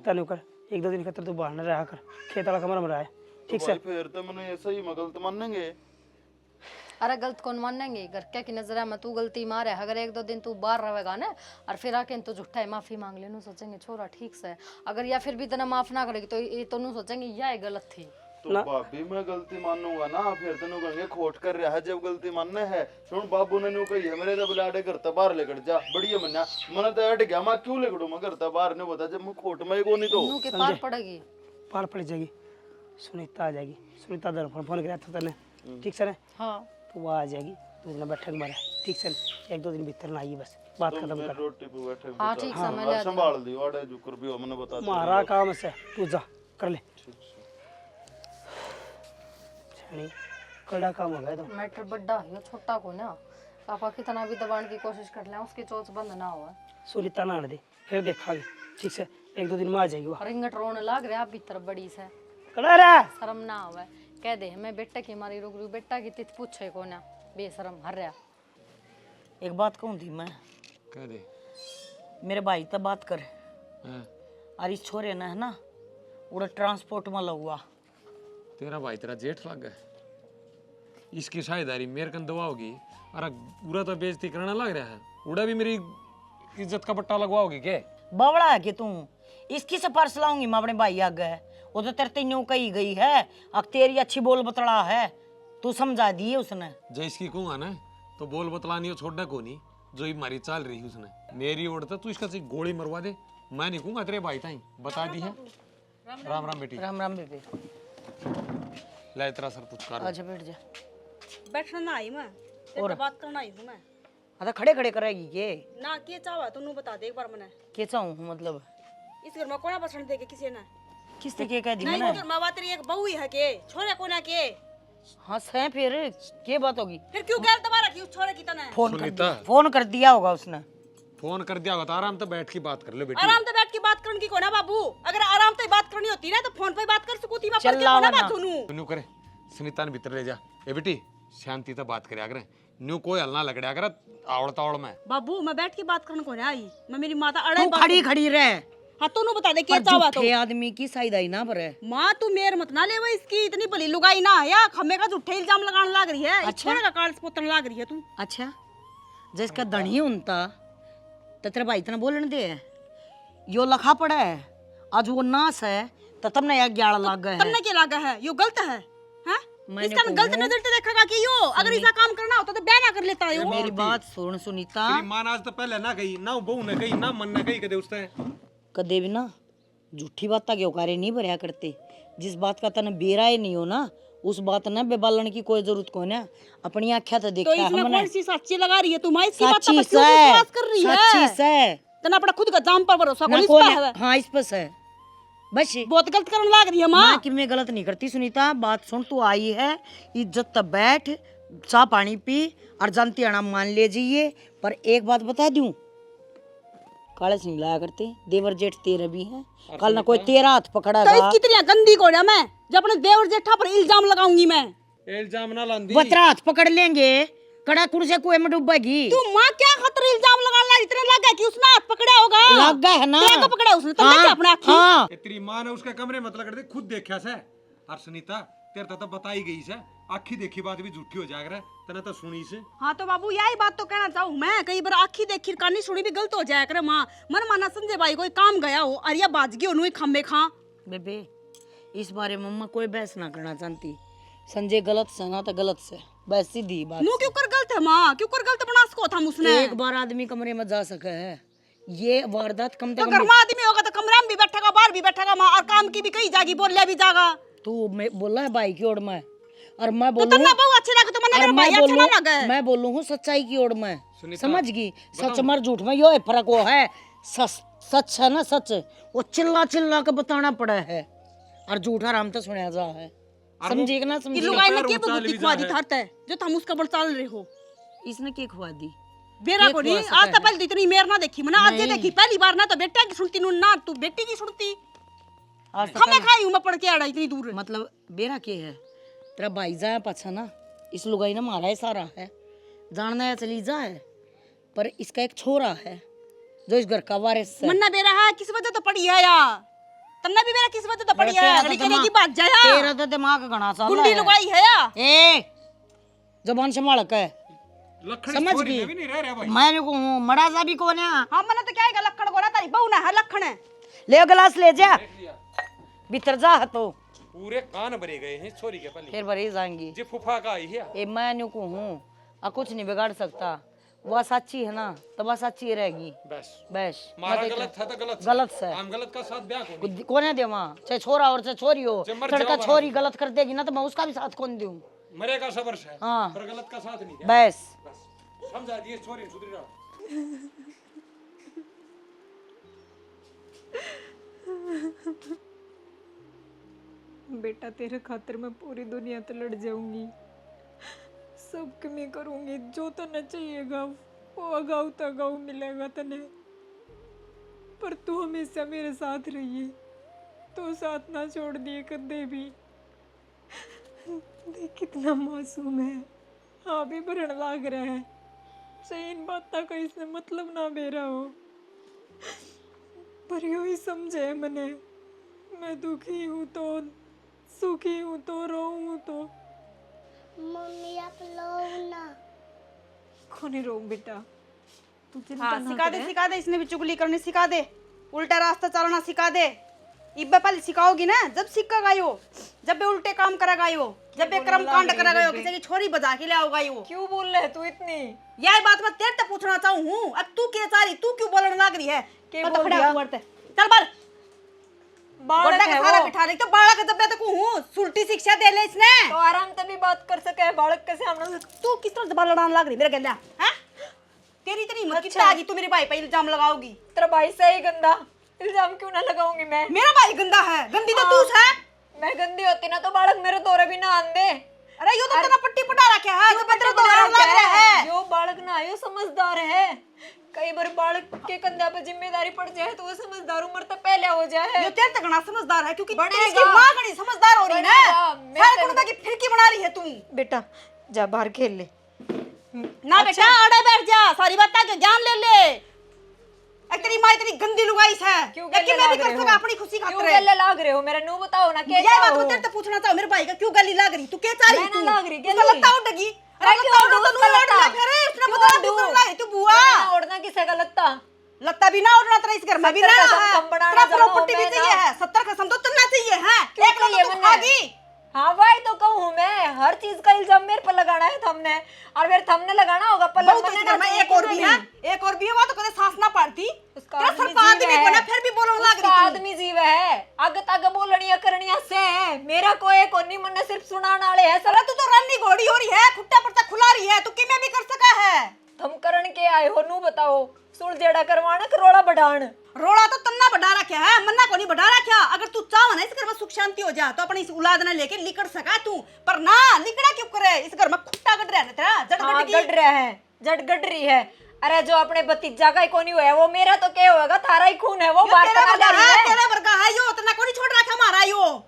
तनु कर एक दो दिन खतर तू बाहर न रहा कर, खेत वाला कमरा में रहा है, ठीक से। फिर तो मैंने ऐसा ही मगल तो मानेंगे। अरे गलत कौन मानेंगे, घर क्या की नजर में तू गलती मारे, अगर एक दो दिन तू बाहर रहेगा ना और फिर आके तो झूठा है माफी मांग लेनो, सोचेंगे छोरा ठीक से, अगर या फिर भी तना माफ ना करेगी तो ये तो नु सोचेंगे यह गलत थी। तो भाभी मैं गलती मानूंगा ना, फिर तेन कहेंगे खोट कर रहा है जब गलती मानने है। सुन बाबू ने नु कही है मेरे तो बुलाडे घर तो बाहर लेकर जा, बढ़िया मन्ना मैंने तो हट गया, मैं क्यों लेकर मैं घर तो बाहर नहीं बता जब मैं खोट में को नहीं तो नु के पार पड़ेगी, पार पड़ जाएगी। सुनीता आ जाएगी, सुनीता दर फोन किया था तने, ठीक से ना? हां तो वो आ जाएगी, तो इतना बैठक मारा, ठीक से? एक दो दिन भीतर ना आइए, बस बात खत्म कर। रोटी पे बैठे हां ठीक से मैं ले संभाल दियो आड़े जो कर भी हो मैंने बता दिया। मारा काम से तू जा कर ले, नहीं कड़ा काम हो गया तो। मैटर बड़ा है छोटा को ना, पापा कितना भी दबाने की कोशिश कर ले उसकी चोच बंद ना हो। सुनीता ना आने दे, फिर देखांगे, ठीक से? एक दो दिन में आ जाएगी वो। रिंगट रोने लग रहा भीतर बड़ी से, कड़ा रहा शर्म ना आवे, कह दे मैं बेटा की मारी रुक रही, बेटा की तिथ पूछे को ना, बेशरम हर रहा। एक बात कहूँ थी मैं, कह दे। मेरे भाई तब बात कर, हाँ, और इस छोरे ने है ना उड़ा ट्रांसपोर्ट में लगवा। तेरा भाई तेरा जेठ लग गया, इसकी साझेदारी मेरे कन दवा होगी, अरे पूरा तो बेइज्जती करना लग रहा है, उड़ा भी मेरी इज्जत का पट्टा लगवाओगी के? बावड़ा है कि तू इसकी सिफारिश लाऊंगी मैं अपने भाई आगे, वो तो तेरे तीनों कही गई है, अब तेरी अच्छी बोल बतला है, तू समझा दी है उसने। जो इसकी कहूँगा ना तो बोल बतलानी हो छोड़ना को नहीं, जो ही मारी चाल रही उसने मेरी ओर तू इसका गोली मरवा दे, मैं नहीं कहूँगा तेरे भाई ताई बता दी है। राम राम बेटी। राम राम बेबे। ले तेरा सर कुछ कर। अच्छा बैठ जा। बैठना ना आई मैं, तेरे बात करना आई हूँ मैं। अच्छा खड़े खड़े करेगी के ना के चावा तू बता दे एक बार मैंने के चाहूँ मतलब इस घर में कोना बसने देके किसी ने किसने के कह दी नहीं, मैंने? इस घर में बात तेरी एक बहू ही है के छोरे कोना के। हाँ सह फिर के बात होगी? फिर क्यों गैर दबा रखी उस छोरे की तना? फोन कर दिया होगा उसने। फोन कर दिया होगा तो आराम से बैठ के बात कर ले बेटी। आराम से बैठ के बात करने की कोना बाबू, अगर आराम से बात करनी होती ना तो फोन पे बात कर सकती मैं, पर चल्ला कोना वरना। बात सुनूं। सुनू करे सुनीता ने भीतर ले जा, ए बेटी शांति से बात करे अगर न्यू कोई हलना लगड़िया कर आवड़ता आवड़ में। बाबू मैं बैठ के बात करने को ना आई, मैं मेरी माता अड़े तू खड़ी खड़ी रह, हाँ तू बता दे के चावा तो झूठे आदमी की साइदाई ना भरे। माँ तू मेर मत ना ले वो, इसकी इतनी भली लुगाई ना है या खम्मे का झूठे इल्जाम लगाने लग रही है, अच्छा। छोरे का काल पोतन लग रही है तू। अच्छा जिसका धनी उनता तो तेरे भाई इतना बोलने दे, यो लखा पड़ा है आज वो नास है तो तुमने यार ग्यारह लाग गए तमने क्या लगा है यो गलत है हैं? मैंने इसका गलत नजर से देखेगा कि यो अगर ऐसा काम करना होता तो ब्याह ना कर लेता है यो। मेरी बात सुन सुनीता, तेरी मां आज तो पहले ना गई ना बहू ने गई ना मन ने गई कदे उसने। कदे भी ना झूठी बात के औकारे नहीं भरया करते, जिस बात का तने बेरा ही नहीं हो ना उस बात ने बेबालन की कोई जरूरत को ना, अपनी आँखें तो तो देखा इसमें हमने। कौन सी सच्ची लगा रही है तुम? इसकी बात सच्ची पर क्यों से विश्वास कर रही है? सच्ची से तना अपना खुद का जाम पर भरोसा ना कोई कोई इस पे है। हाँ इस पर से बस बहुत गलत करने लग रही है माँ। मैं कि मैं गलत नहीं करती सुनीता, बात सुन तू आई है इज्जत तब बैठ चाह पानी पी और जानती आना मान ले जाइए, पर एक बात बता दूं काले से नहीं लाया करते, देवर जेठ तेरे भी हैं, कल ना कोई तेरा हाथ पकड़ा तो इसकी तरह गंदी को ना मैं जब अपने देवर जेठा पर इल्जाम लगाऊंगी मैं। इल्जाम ना लांदी बतरा हाथ पकड़ लेंगे कड़ा कुड़ से कुएं में डूबेगी। तू माँ क्या खतर इल्जाम लगाने लगी, इतना लगा कि उसने हाथ पकड़ा होगा। लग गया है ना, तेरे को पकड़ा उसने तो हाँ, अपने आँखी। हाँ तेरी मां ने उसके कमरे मत लग दे खुद देखा से। और सुनीता तेरे तो बताई गई से, आखी देखी बात भी झूठी हो जाएगा तने तो सुनी से। हाँ तो बाबू यही बात तो कहना चाहूँ मैं, कई बार आखी देखी कानी सुनी भी गलत हो जाया करे माँ। मन माना संजय भाई कोई काम गया हो अरिया बाजगी हो खम्बे खा। बेबे इस बारे में मैं कोई बहस ना करना चाहती, संजय गलत से ना तो गलत से बस सीधी बात। नू क्यों कर गलत है माँ, क्यों कर गलत बना सको था उसने। एक बार आदमी कमरे में जा सके है, ये वारदात कम तो से घर कम में आदमी होगा तो कमरे में भी बैठेगा बाहर भी बैठेगा माँ, और काम की भी कही जागी बोलिया भी जागा। तू बोला है भाई की ओर में और मैं तो बोलूं तन्ना बहुत अच्छे लगे तो मैंने भाई अच्छा ना लगे। मैं बोलूं हूँ सच्चाई की ओर में, सुनीता, समझ गई? सच मर झूठ में यो फर्क वो है, सच है ना सच वो चिल्ला चिल्ला के बताना पड़ा है और झूठा आराम से सुना जा है, समझी ना ये समझी? लुगाई ने के बुद्धि खुआ दी थारते जो तुम उसका बड़ चाल रहे हो। इसने के खुआ दी बेरा ये को नहीं खुआ आज सका तो पहले इतनी मेर ना देखी मैंने, आज ये नहीं। देखी पहली बार ना तो बेटा की सुनती नू ना तू बेटी की सुनती। आज हमें खाई हूँ मैं पढ़ के आड़ा इतनी दूर। मतलब बेरा के है तेरा भाई जाए पाछा ना, इस लुगाई ने मारा है सारा है जानना है चली जाए, पर इसका एक छोरा है जो इस घर का वारिस है। मन्ना बेरा है किस वजह तो पड़ी है या तन्ने भी मेरा किस्मत तो पड़ी है अगली करेगी बात जाया तेरा तो दिमाग घना सा गुंडी लुगाई है या ए जबान संभाल के समझ गई मैं जो हूँ मड़ा सा भी कौन है हां मने तो क्या है लखन को ना तारी बहू ना है लखन है ले गिलास ले जा भीतर जा तो पूरे कान भरे गए हैं छोरी के पली फिर भरी जाएंगी जी फुफा का आई है ए मैं न्यू को हूँ कुछ नहीं बिगाड़ सकता वह सच्ची है ना तो वह सच्ची ही रहेगी बस बस मारा गलत था तो गलत गलत से हम गलत का साथ ब्याह कौन कौन है दे वहाँ चाहे छोरा और चाहे छोरी हो जे मर लड़का जाओ छोरी गलत कर देगी ना तो मैं उसका भी साथ कौन दूं मरेगा सबर से हाँ। पर गलत का साथ नहीं दिया बस बस समझा दिए छोरी सुधरी रहा बेटा तेरे खातिर मैं पूरी दुनिया तो लड़ जाऊंगी, सब कमी करूंगी, जो तने चाहिएगा वो अगाऊ तगाऊ मिलेगा तने, पर तू हमेशा मेरे साथ रहिए, तो साथ ना छोड़ दिए कदे भी। देख कितना मासूम है, हाँ भी भरण लाग रहा है, सही इन बातों का इसने मतलब ना बेरा हो, पर यू ही समझे मने, मैं दुखी हूँ तो सुखी हूँ तो रोऊँ तो। मम्मी आप लो ना। कोनी रोऊँ बेटा, तू चिंता हाँ ना सिखा दे इसने भी चुगली करनी सिखा दे, उल्टा रास्ता चलना सिखा दे। इब्बे पहले सिखाओगी ना, जब सीखेगा यो, जब भी उल्टे काम करेगा यो, जब भी कर्म कांड करेगा यो, किसी की छोरी बजा के ले आओगा यो। क्यों बोल रहे तू इतनी? यही बात मैं तेरे से पूछना चाहूँ, अब तू क्या चाह रही, तू क्यों बोलने लग रही है? के अब बोल तो खड़ा दिया? हो बढ़ते। चल बाल बालक गोड्डा है के सारा वो। बिठा रही तो बालक जब मैं तक हूँ सुलटी शिक्षा दे ले इसने। तो आराम से भी बात कर सके है बालक के सामने। तू किस तरह जबान लड़ाने लग रही मेरे गंदा हैं? तेरी इतनी हिम्मत कितना आ गई तू मेरे भाई पे इल्जाम लगाओगी? तेरा भाई से ही गंदा इल्जाम क्यों ना लगाऊंगी मैं? मेरा भाई गंदा है, गंदी तो तू है। मैं गंदी होती ना तो बालक मेरे दौरे भी ना आंदे। अरे यो तो तेरा पट्टी पटा रखा है, जो तेरे दौरे लग रहा है। जो बालक ना आयो समझदार है, कई बार बालक के कंधे पे जिम्मेदारी पड़ जाए तो वो समझदार उम्र तक पहले हो जाए। यो तेरे तक ना समझदार है क्योंकि बनेगा। इसकी माँ घनी समझदार हो रही है ना। बनेगा। सारे कुंडा की फिरकी बना रही है तू। बेटा जा बाहर खेल ले। ना बेटा आड़े बैठ जा, सारी बातें के ज्ञान ले ले। एक तेरी माँ इतनी गंदी लुगाई है, क्यों एक गले मैं भी लाग कर रहे सका हो? अपनी खुशी क्यों खातिर। गले लाग रहे हो? मेरा नु बताओ ना, ये बात मैं तेरे से पूछना चाहूँ, मेरे भाई का क्यों गली लाग रही? तू क्या चाह रही मैं ना तू? लाग रही, उसका गली। लत्ता उड़ेगी। अरे मैं लत्ता क्यों उड़ा तो उसका नू लत्ता? उड़ ले फिर, उसने क्यों बता उड़ूं? तू करना है तू बुआ। मैं ओढ़ना किसे का लत्ता? लत्ता भी ना उड़ना तेरा इस घर में भी ना 70 है। कसम बनाना तेरा जानो प्रॉपर्टी भी मैं चाहिए ना। है, 70 कसम तो तन्ना चाहिए है। क्यों एक चाहिए तो मन्ने? खागी। हाँ वही तो कहूँ मैं, हर चीज का इल्जाम मेरे पर लगाना है थमने, और फिर थमने लगाना होगा पर बहुत इस घर में एक और भी है, एक और भी है, वो तो कदे सास ना पाड़ती। उसका तेरा आदमी सरकार जीव भी है। को ना फिर भी बोलने लग उसका रही तू। आदमी जीव है, आगे तागे बोलनिया करनिया से है, मेरा कोई कोनी मन सिर्फ सुनाने वाले है। अरे तू तो रानी घोड़ी हो रही है, खुट्टा पड़ता खुला रही है, तू किमें भी कर सका है। थम करण के आए हो नू बताओ, सुल जेड़ा करवाना कि रोड़ा बढ़ान? रोड़ा तो तन्ना बढ़ा रखा है, मन्ना को नहीं बढ़ा रखा। अगर तू चाहो ना इस घर में सुख शांति हो जा तो अपनी इस औलाद ने लेके निकल सका तू, पर ना निकला क्यों करे? इस घर में खुट्टा गड़ रहा है ना तेरा, जड़ हाँ, गड़ की। गड़ रहा है, जड़ गड़ रही है। अरे जो अपने भतीजा का ही कोनी हुआ है वो मेरा तो क्या होगा, थारा ही खून है वो। यो बात तेरे करा वर्गा जा रही है, है। तेरे वर्गा है यो, तना को नहीं छोड़ रखा हमारा यो।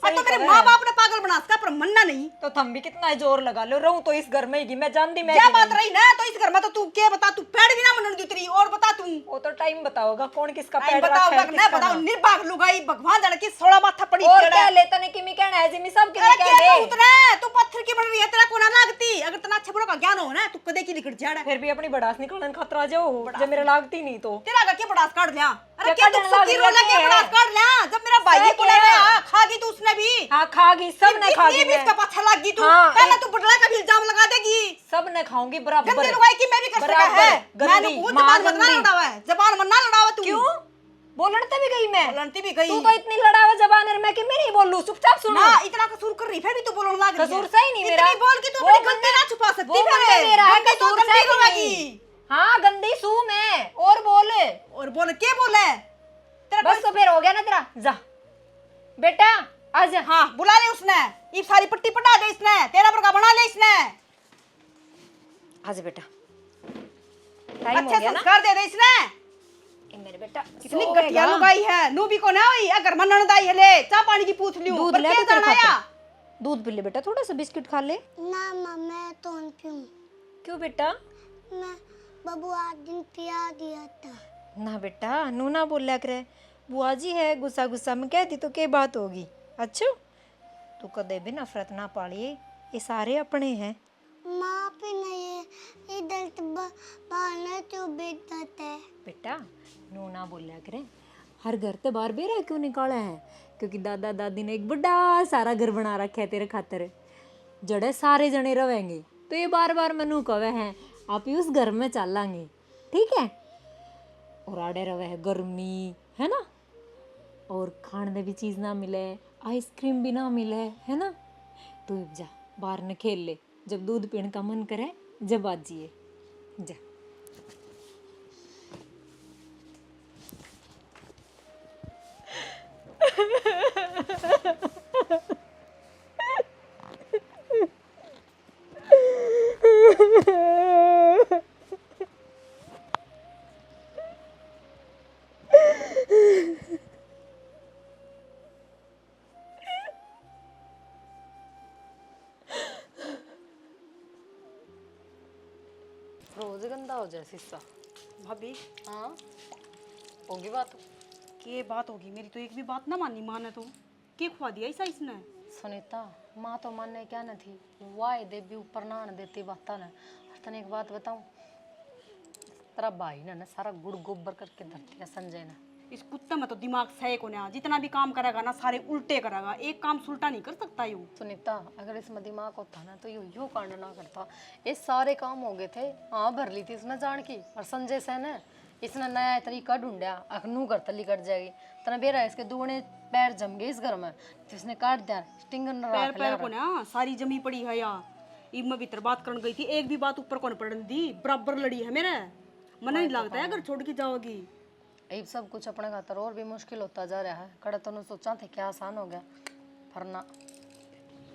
और तो सही मेरे करे। माँ बाप ने पागल बना सका पर मन्ना नहीं। तो थम भी कितना जोर लगा लो, रहूं तो इस घर में ही मैं जानती मैं क्या भी बात नहीं। रही ना, तो इस घर में तो तू क्या बता, तू पेड़ भी ना मनन दी तेरी, और बता तू। वो तो टाइम बताओगा कौन किसका टाइम पैर बताओ रखा है, ना किसका बताओ, ना। निर्भाग लुगाई भगवान जाने की 16 माथा पड़ी और तेरे। क्या लेता ने किमी कहना है जिमी सब अरे किमी क्या कह तो ले। उतने, तू पत्थर की बन रही है, तेरा कोना लागती। अगर तना अच्छे बुरा का ज्ञान हो ना तू कदे की निकल जाड़ा। फिर भी अपनी बड़ास निकलने खतरा जाओ जब मेरा लागती नहीं तो। तेरा का क्या बड़ास काट लिया? अरे क्या क्या तू काटने सुखी लग रोला रही क्या है? बड़ास काट लिया? जब मेरा भाई सही ही बोला क्या? रे खागी तू उसने भी। हाँ खागी, सब ने खागी। भी इसका पत्थर लागी तू। हाँ, पहले तू बड़ला का भी इल्जाम लगा देगी। सब ने खाऊंगी बराबर। गंदी लुगाई की मैं भी कर सका है। मैंने पूछ जबान मत ना लड़ावा है, जबान मत ना लड़ावा तू। क्यों? बोलने भी गई मैं। बोलती भी गई। तू तो इतनी लड़ावा जबान है, मैं कि मैं नहीं बोल लूं, चुपचाप सुनो। ना इतना कसूर कर रही, फिर भी तू बोलने लग रही है। कसूर सही नहीं मेरा। इतनी बोल के तू वो अपनी गलती बंदा- ना छुपा सकती वो फिर। बंदा मेरा है, गंदी तो कसूर गंदी सही होगी। नहीं। हाँ गंदी सू मैं, और बोल। और बोले क्या बोले? तेरा बस तो फिर हो गया ना तेरा, जा बेटा आ जा। हाँ बुला ले उसने, ये सारी पट्टी पटा दे इसने, तेरा बरका बना ले इसने। आ जा बेटा, टाइम हो अच्छे गया ना। संस्कार दे दे इसने। ए मेरे बेटा कितनी घटिया लुगाई है, नू भी को ना हुई। अगर मन ननदाई है ले चाह पानी की पूछ लियो। दूध पर ले क्या तेरे जाना या? खातिर। दूध पी ले बेटा, थोड़ा सा बिस्किट खा ले। ना माँ मैं तो नहीं पीऊँ, क्यों बेटा? मैं बाबू आज दिन पिया दिया था। ना बेटा नू ना बोलिया करे, बुआ जी है गुस्सा गुस्सा में कहती तो क्या बात होगी। अच्छा तू कदे भी नफरत ना पालिए, ये सारे अपने हैं। माँ पे नहीं इधर तो बाहर तो बेइज्जत है। बेटा नू ना बोलिया करे, हर घर ते बाहर बेरा क्यों निकाले हैं? क्योंकि दादा दादी ने एक बड़ा सारा घर बना रखा है तेरे खातिर, जड़े सारे जने रहेंगे। तो ये बार बार मनु कवे हैं आप ही उस घर में चलांगे, ठीक है? और आड़े रवे है गर्मी है ना, और खाने भी चीज़ ना मिले, आइसक्रीम भी ना मिले, है ना? तू जा बाहर न खेल ले, जब दूध पीने का मन करे जब आजिए जा। रोज गंदा हो जाए शीशा। भाभी हाँ होगी बात। के बात होगी? मेरी तो एक भी बात ना मानी माँ ने। तो के खुआ दिया ऐसा इसने? सुनीता माँ तो मानने क्या न थी, वाह देवी ऊपर ना आने देती बात ना। तने एक बात बताऊं, तेरा भाई ने ना सारा गुड़ गोबर करके धर दिया संजय ने। इस कुत्ते में तो दिमाग सही को ना, जितना भी काम करेगा ना सारे उल्टे करेगा, एक काम सुलटा नहीं कर सकता यूं। सुनीता अगर इसमें दिमाग होता ना तो यो कांड ना करता। ये सारे काम हो गए थे, हाँ भर ली थी इसने जान की। और संजय से ने इसने नया तरीका ढूंढा, अखनू कर तली कट जाएगी तना बेरा इसके दोने पैर जम गए इस घर में, जिसने काट दिया स्टिंगर न पैर रख पैर को ना सारी जमी पड़ी है या इब मैं भीतर बात करने गई थी, एक भी बात ऊपर कौन पड़न दी, बराबर लड़ी है मेरे। मन नहीं लगता है अगर छोड़ के जाओगी। ये सब कुछ अपने खातर और भी मुश्किल होता जा रहा है। कड़े तो सोचा थे क्या आसान हो गया, वरना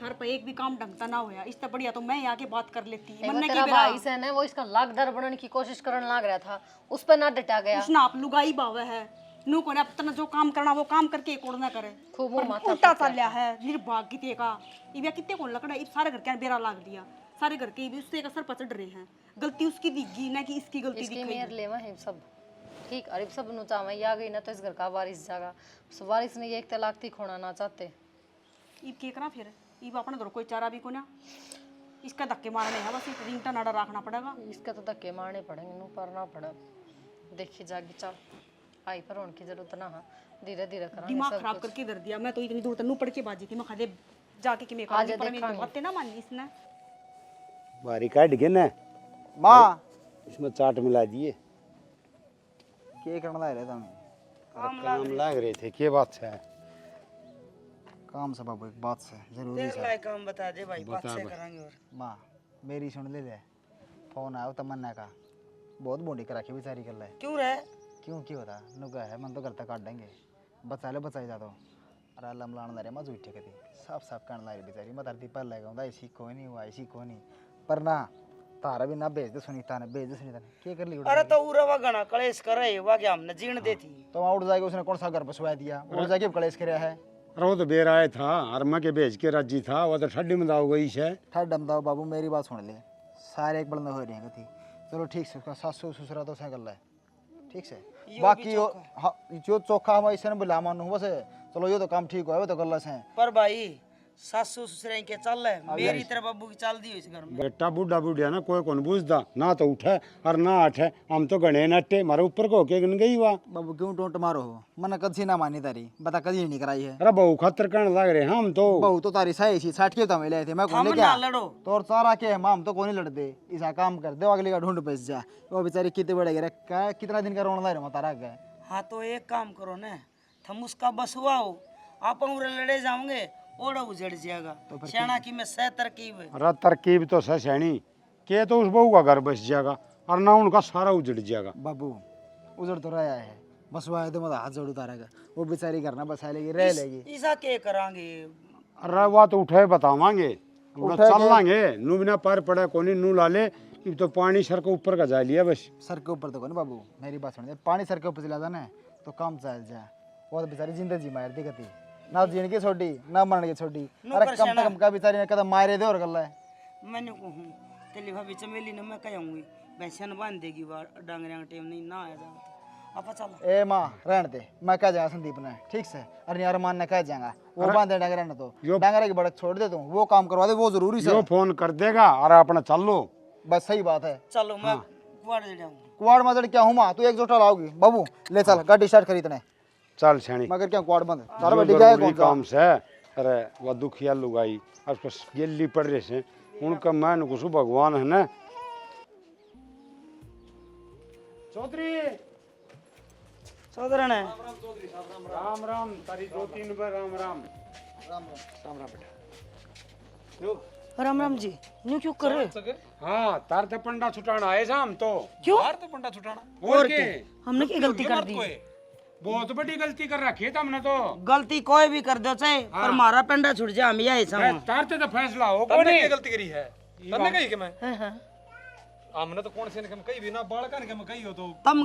घर पर एक भी काम ढंगता ना होया, इससे बढ़िया तो मैं आके बात कर लेती। मन ने तेरा भाई से ने वो इसका लाख डर बनने की कोशिश करने लग रहा था, उस पर ना डटा गया। उसने आप लुगाई बावे है नू को अपना जो काम करना वो काम करके एक और ना करे। खूब वो माथा उल्टा चलिया है निर्भाग किते का। इबिया कितने कौन लकड़ा, इब सारे घर के बेरा लाग दिया, सारे घर के भी उससे असर पचड़ रहे हैं। गलती उसकी दिखगी ना कि इसकी गलती इसकी दिखेगी। मेर लेवा है सब ठीक। अरे सब नु चावे आ गई ना तो इस घर का वारिस जागा। उस वारिस ने एक तलाक थी खोना ना चाहते। इब के करा फिर, इब अपना दर कोई चारा भी को ना, इसका धक्के मारने है बस, एक रिंगटा नाड़ा रखना पड़ेगा। इसका तो धक्के मारने पड़ेंगे, नु पर ना पड़े। देखी जागी चल आई पर होने की जरूरत ना है, धीरे धीरे करांगे। दिमाग खराब करके धर दिया। मैं तो इतनी दूर तक पड़ के बाजी थी, मैं खादे जाके कि मैं करूंगी, पर मेरी बातें ना मानी इसने। बारी काट के ना माँ इसमें चाट मिला दिए। के करना रहे तुम? काम लग रहे थे, के बात है? काम से बाबू एक बात से जरूरी देख है। लाए काम बता दे भाई, बात से करांगे। और माँ मेरी सुन ले दे, फोन आया तमन्ना का, बहुत बॉडी करा के बेचारी कर ले। क्यों रहे? क्यों क्यों होता नुका है, मन तो करता काट देंगे, बचा ले बचाई जा। तो अरे लमलान लारे मजू उठे कती साफ साफ कान लारी बेचारी मैं धरती पर लगा ऐसी कोई नहीं हुआ, ऐसी कोई नहीं। पर ना तारा भी ना भेज दे सुनीता ने, भेज दे सुनीता ने, क्या कर ली? अरे तो उरवा गना कलेश करे वा क्या हमने जीण देती। तो वहाँ उड़ जाएगा, उसने कौन सा घर पर सुवा दिया? उड़ जाके कलेश कर है। अरे वो तो बेर आया था और मैं के भेज के राजी था, वो तो ठंडी में दाव गई है। ठंड दमदाओ बाबू, मेरी बात सुन ले, सारे एक बंद हो रही है थी। चलो ठीक से, उसका सासू ससुरा तो सह कर ले, ठीक से। बाकी जो चोखा हम ऐसे बुला मानू बस, चलो ये तो काम ठीक हो तो कर ले। पर भाई सासू ससुरे के चल है, मेरी तरफ बाबू की चल दी इस घर में। बेटा बुढ़ा बुढ़िया ना कोई कौन बुझदा ना, तो उठे और ना आठे, हम तो गणे नट्टे मारे ऊपर को के गन गई वा। बाबू क्यों टोंट मारो हो? मन कदी ना मानी तारी, बता कदी नहीं कराई है। अरे बहू खतर कहने लग रहे हम तो। बहू तो तारी सही सी 60 के तमे ले थे, मैं कौन ले क्या लड़ो तो और सारा के हम तो कोई नहीं लड़ते। ऐसा काम कर दे, अगली का ढूंढ पैस जा। वो बेचारी कितने बड़े गिरे का, कितना दिन का रोना ला रहे तारा का। हाँ तो एक काम करो ना, हम उसका बसवाओ, आप लड़े जाओगे ओड़ा उजड़ जाएगा। सियाना की में सह तरकीब है। अरे तरकीब तो सैनी के तो उस बहू का घर बस जाएगा और ना उनका सारा उजड़ जाएगा। बाबू उजड़ तो रहा है, बस वो आए तो मतलब हाथ जोड़ उतारेगा, वो बेचारी करना बसा लेगी, रह लेगी। ऐसा क्या करांगे? अरे वो तो उठे बतावांगे, चल लांगे, नू बिना पैर पड़े कोनी नू ला ले। तो पानी सर के ऊपर का जा लिया बस। सर के ऊपर तो कोनी बाबू, मेरी बात सुन, पानी सर के ऊपर चला जाना तो काम चल जाए। वो तो बेचारी जिंदगी मार दी कती ना, जीने की छोटी ना मरने की छोटी। अरे कम से कम का बेचारी ने कदम मारे दे और गल है। मैंने कहूँ तेली भाभी चमेली ने मैं कहूँगी भैंसन बांध देगी, डांगरिया टेम नहीं ना आया जाता। आपा चलो ए माँ रहने दे, मैं कह जाऊंगा संदीप ने, ठीक से। अरे यार मान ने कह जाऊंगा वो बांधे डंगर ने, तो डंगर की बड़क छोड़ दे तू, वो काम करवा दे, वो जरूरी से। जो फोन कर देगा और अपना चल लो। बस सही बात है। चलो मैं कुआड़ ले जाऊंगा। कुआड़ मजड़ क्या हूँ माँ, तू एक जोटा लाओगी बाबू, ले चल गाड़ी स्टार्ट करी तने। चल छेनी मगर क्या कुआड़ बंद तारा जो बड़ी जाए जरूरी कौन सा? काम से। अरे वह दुखिया लुगाई उसको गेली पड़ रहे से, उनका मैं कुछ भगवान है ना। चौधरी सौदरन है राम राम, तारी 2-3 बार राम राम। राम बेटा। राम राम जी, न्यू क्यों कर रहे? हाँ तार ते पंडा छुटाना आए शाम तो। क्यों? तार ते पंडा छुटाना और के? हमने क्या गलती कर दी? बहुत बड़ी गलती कर रखी है तुमने तो। गलती कोई भी कर दो चाहे, पर हमारा पेंडा छुट जा, हम यही समझ। तार ते तो फैसला हो तन्ने क्या गलती करी है? तन्ने कही के मैं हाँ। हमने तो कौन से ने कही भी ना, बालका ने कही हो तो तुम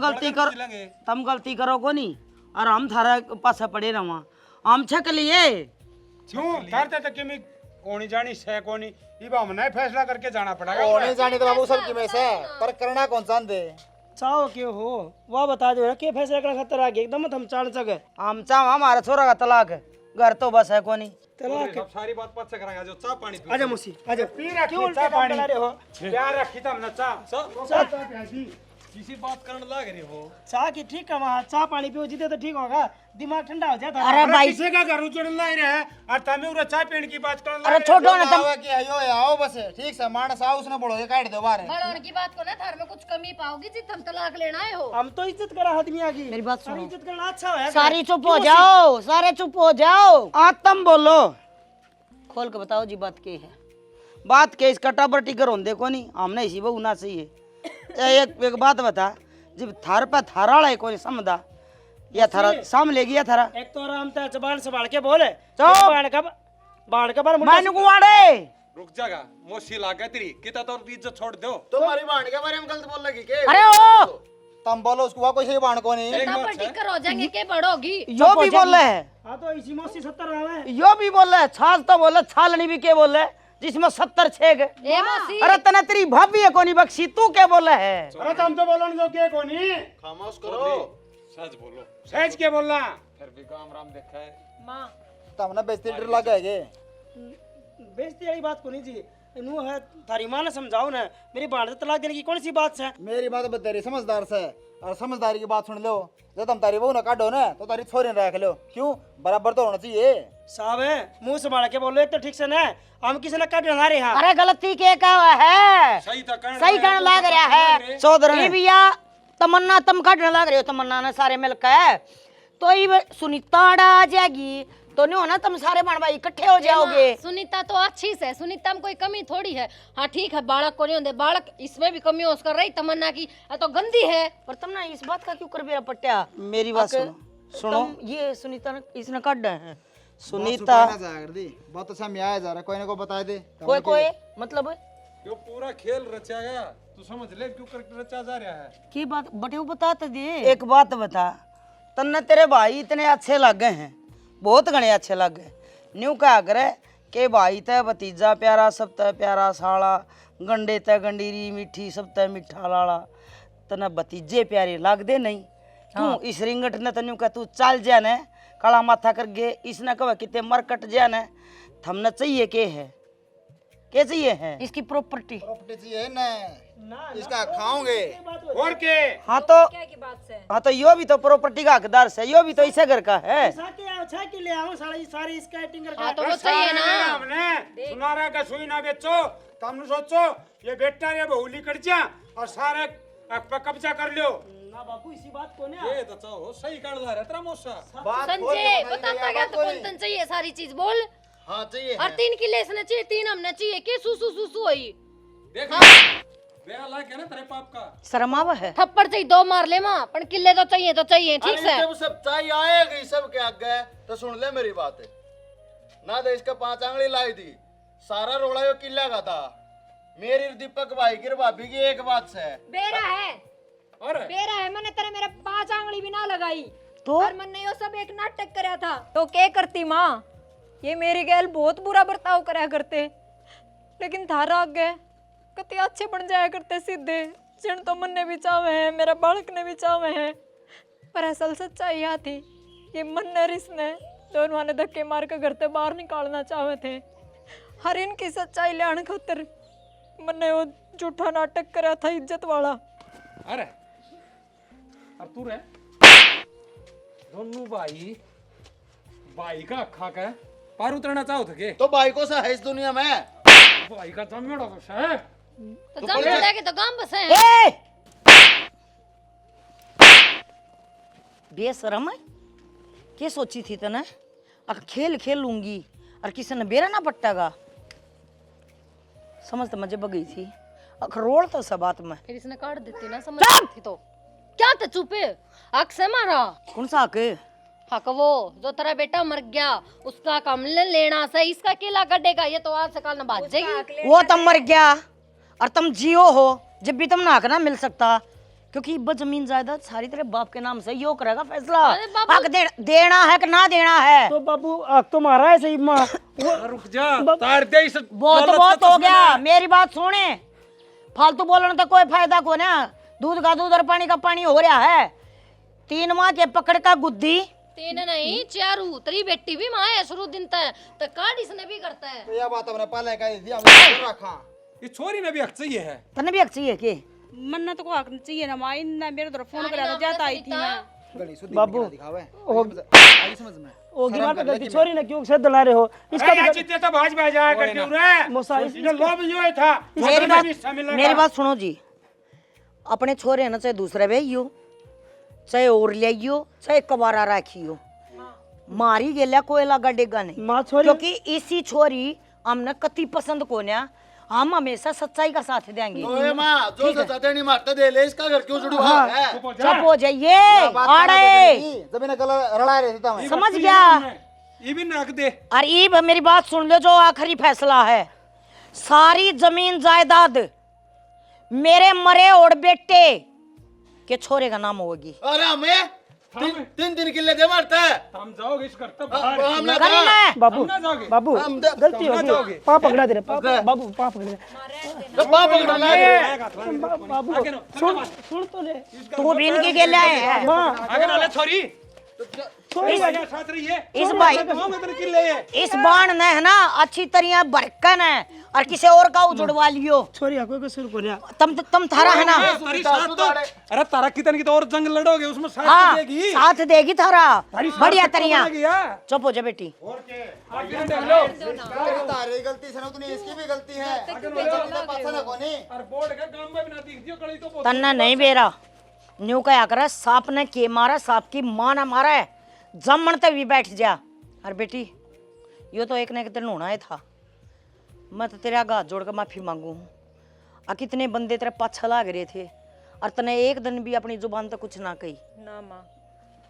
गलती करो को नहीं, और हम थारा पासा पड़े रहा, हम छक लिए। क्यों तार ते तो किमी कोनी जानी से कोनी, इबा हमने फैसला करके जाना पड़ेगा। नहीं जाने तो बाबू सब की में से, पर करना कौन सा दे। चाहो क्यों हो वह बता दो के फैसला करना खतर आ गया एकदम हम चाण सके। हम चाह हमारा छोरा का तलाक है, घर तो बस है को नहीं। सब सारी बात पास से कराएंगे, जो चाय पानी पी। आजा मुसी आजा। पी रखी क्यों चाय उल्टा पानी पानी रहे हो? क्या रखी तुमने चाय? किसी बात करने लग रही हो। चाह की ठीक है वहाँ, चाह पानी पियो जीते तो ठीक होगा, दिमाग ठंडा हो जाता है। अरे भाई किसी का घर उजड़ ला रहा है और तमे उरे चाय पीने की बात कर। अरे छोड़ो ना तुम। आवा की यो आओ बस, ठीक से मानस आओ, उसने बोलो ये काट दो बाहर। बड़ों की बात को ना थार में कुछ कमी पाओगी जित हम तलाक लेना आए हो। हम तो इज्जत करा आदमी आगे। मेरी बात सारी सुनो, इज्जत करना अच्छा है। सारी चुप हो जाओ, सारे चुप हो जाओ। आज तुम बोलो, खोल के बताओ जी बात क्या है। बात क्या इस कटा बटी कर होंदे को नहीं, हमने इसी बहु ना सही है। एक बात बता, जब थार पे थारा है कोई समझा या थारा साम ले गया थारा। एक तो आराम से जबान संभाल के बोले। चुप। बाढ़ का बार मैंने कुआड़े रुक जागा, मोशी लागा तेरी किता तो इज्जत छोड़ दो। तुम्हारी बाण के बारे में गलत बोल लगी के? अरे ओ तुम बोलो उसको, वहाँ कोई सही बाण को नहीं। इतना पर टिकर हो जाएंगे के बड़ोगी। यो भी बोले है, हाँ तो इसी मोसी 70 आवे। यो भी बोले है, छाल तो बोले, छालनी भी के बोले जिसमें 70 छेग। ए मौसी अरे तना तेरी भाभी है कोनी बख्शी, तू क्या बोले है? अरे तुम तो बोलो जो के कोनी, खामोश करो। सच बोलो। सहज के बोलना। फिर भी काम राम देखा है। माँ तुमने बेइज्जती डर लगा है। बेइज्जती वाली बात को नहीं जी, नू है थारी माँ ने समझाओ ना, मेरी बाढ़ से तलाक देने की कौन सी बात है? मेरी बात बता रही समझदार से, और समझदारी की बात सुन लो। जब तुम तारी बहू ना काटो ना, तो तारी छोरी रख लो। क्यों? बराबर तो होना चाहिए। साहब है मुंह संभाल के बोलो, एक तो ठीक से ना, हम किसी ने काट ना रहे हैं। अरे गलती के का है, सही था कहने सही कहने लग रहा है चौधरी। ये भैया तमन्ना तुम काटने लग रहे हो, तमन्ना ने सारे मिलकर तो ये सुनीता आ जाएगी तो नहीं होना, तुम सारे बहन भाई इकट्ठे हो जाओगे। सुनीता तो अच्छी से, सुनीता में कोई कमी थोड़ी है। हाँ ठीक है बालक को नहीं होते, बालक इसमें भी कमी हो कर रही तमन्ना की, तो गंदी है। पर तुम ना इस बात का क्यों कर बेरा पट्टा? मेरी बात सुनो, ये सुनीता ने इसने काट डे हैं। सुनीता बहुत अच्छा में आया जा रहा है, कोई ना कोई बता दे। कोई मतलब क्यों पूरा खेल रचाया, तू समझ ले क्यों कर रचा जा रहा है। की बात बटे बता तो दे। एक बात बता, तन्ने तेरे भाई इतने अच्छे लग गए हैं, बहुत घने अच्छे लग गए। न्यू क्या करे के भाई तय भतीजा प्यारा, सब तय प्यारा साला, गंडे तय गंडीरी मीठी, सब तय मीठा लाला, तना भतीजे प्यारे लग दे नहीं। तू इस रिंगट ने तन्यू का तू चल जा न काला माथा कर गे, इसने कह कितने मर कट जा न, थमने चाहिए के है, के चाहिए है इसकी प्रॉपर्टी चाहिए ना, इसका खाओगे और के? हाँ तो यो भी तो प्रॉपर्टी का हकदार है, यो भी तो इसे घर का है। साइकिल ले आओ, सारी स्केटिंग हाँ तो वो चाहिए ना। हमने सुनारा का सुई ना बेचो, तुम सोचो ये बेटा ये बहुली कर जा और सारे कब्जा कर लो ना बापू, इसी बात को ना। ये तो चाहो सही कहने लग रहा है तेरा मोसा। संजय बताता क्या तो कौन तन चाहिए सारी चीज बोल। हाँ चाहिए। और 3 किले इसने चाहिए, 3 हमने चाहिए के सुसु सुसु होई। देख बेरा लायक है ना तेरे पाप का। शर्मावा है। थप्पड़ चाहिए 2 मार ले माँ, पर किले तो चाहिए ठीक से। जब सब चाय आएगी सब के आगे तो सुन ले मेरी बात है ना, तो इसका 5 आंगली लाई दी, सारा रोड़ा यो किला का था। मेरी दीपक भाई की भाभी की एक बात से बेरा है, और बेरा है, मैंने तेरे मेरा 5 आंगली भी ना लगाई तो और मैंने यो सब एक नाटक कराया था। तो क्या करती माँ, ये मेरी गैल बहुत बुरा बर्ताव कराया करते, लेकिन थारा आगे कति अच्छे बन जाया करते सीधे। जिन तो मन ने भी चाहे हैं, मेरा बालक ने भी चाहे हैं, पर असल सच्चाई यह थी कि मन और इसने दोनों ने धक्के मार कर घर से बाहर निकालना चाहे थे। हर इनकी सच्चाई लाने खातिर मैंने वो झूठा नाटक करा था इज्जत वाला। अरे अब तू रे दोनों भाई भाई का अखा का पार उतरना चाहो थे के तो भाई को सा है इस दुनिया में। भाई का जमेड़ा तो है तो जम के तो काम बस है। ए बेशरम है, क्या सोची थी तने? अब खेल खेल लूंगी और किसी ने बेरा ना पट्टागा। समझ तो मजे बगई थी अखरोड़ तो सब बात में। फिर इसने काट देती ना, समझ थी तो क्या था चुपे हक से मारा। कौन सा हक? हक वो जो तेरा बेटा मर गया उसका कम लेना से इसका केला कटेगा। ये तो आज से कल न बात जाएगी। वो तुम मर गया और तुम जियो हो जब भी तुम ना हक ना मिल सकता, क्योंकि बस जमीन जायदाद सारी तेरे बाप के नाम से यो करेगा फैसला। हक देना है कि ना देना है। तो बाबू हक तो मारा है सही माँ। रुक जा तार दे इस बहुत हो गया, मेरी बात सुने। फालतू बोलने तो कोई फायदा को ना। दूध का दूध और पानी का पानी हो रहा है। 3 माह के पकड़ का गुद्दी 3 नहीं 4 तेरी बेटी भी माँ है शुरू दिन तक तो काट इसने भी करता है। तो यह बात हमने पहले कही थी, हमने रखा। ये छोरी ने भी हक चाहिए है। तने भी हक चाहिए के? मन्नत को हक चाहिए ना माँ। इनने मेरे तरफ फोन करा था, जाता आई थी मैं। बाबू दिखावे ओ- समझ में ओगी मार तो गलती छोरी ने क्यों से दला रहे हो इसका अरे चित्ते तो भाज में जाया करके उरे मोसा ये लोभ जो है था मेरी बात सुनो जी। अपने छोरे ना चाहे दूसरे भैयो चाहे और लियो चाहे कबारा राखियो, मारी गेला कोई लगा डेगा नहीं। माँ छोरी क्योंकि इसी छोरी हमने कति पसंद को ना, हम हमेशा सच्चाई का साथ देंगे। ओए माँ जो सच्चाई नहीं मारता दे ले, इसका घर क्यों जुड़ा हुआ है? चुप हो जाइए आड़े। जमीन गला रड़ा रहे थे मैं। समझ गया? ये भी नाक दे। और ये मेरी बात सुन लो, जो आखिरी फैसला है, सारी जमीन जायदाद मेरे मरे और बेटे के छोरे का नाम होगी। अरे हमें 3 किले दे मारता है। हम जाओगे इस घर तक हम ना करी मैं। बाबू ना जाओगे। बाबू गलती हो गई। पाप पकड़ा दे रहे बाबू, पाप पकड़ा दे तो बाप पकड़ लाए। बाबू सुन सुन तो ले। तू भी इनकी गेला है। माँ आगे नाले छोरी छोरी साथ रही है। इस भाई इस बाण ने है ना अच्छी तरह बरकन है और किसी और का उजड़वा लियो। छोरी हको को सुर को लिया। तुम थारा है ना। तारी साथ तो अरे तारा कितन की तो और जंग लड़ोगे उसमें साथ हाँ देगी। साथ देगी थारा बढ़िया तरह। गया चुप हो जा बेटी। तारी गलती से ना, तूने इसकी भी गलती है। पासा ना कोनी और बोर्ड के काम में भी ना दिख दियो कड़ी तो तन्ना नहीं बेरा न्यू क्या करा, सांप ने के मारा, सांप की माँ ने मारा है, जमन तक भी बैठ जा। और बेटी यो तो एक ने एक दिन होना ही था। मैं तो तेरे आगे हाथ जोड़ कर माफी मांगू हूँ। आ कितने बंदे तेरे पाछा लाग रहे थे और तने एक दिन भी अपनी जुबान तक कुछ ना कही। ना माँ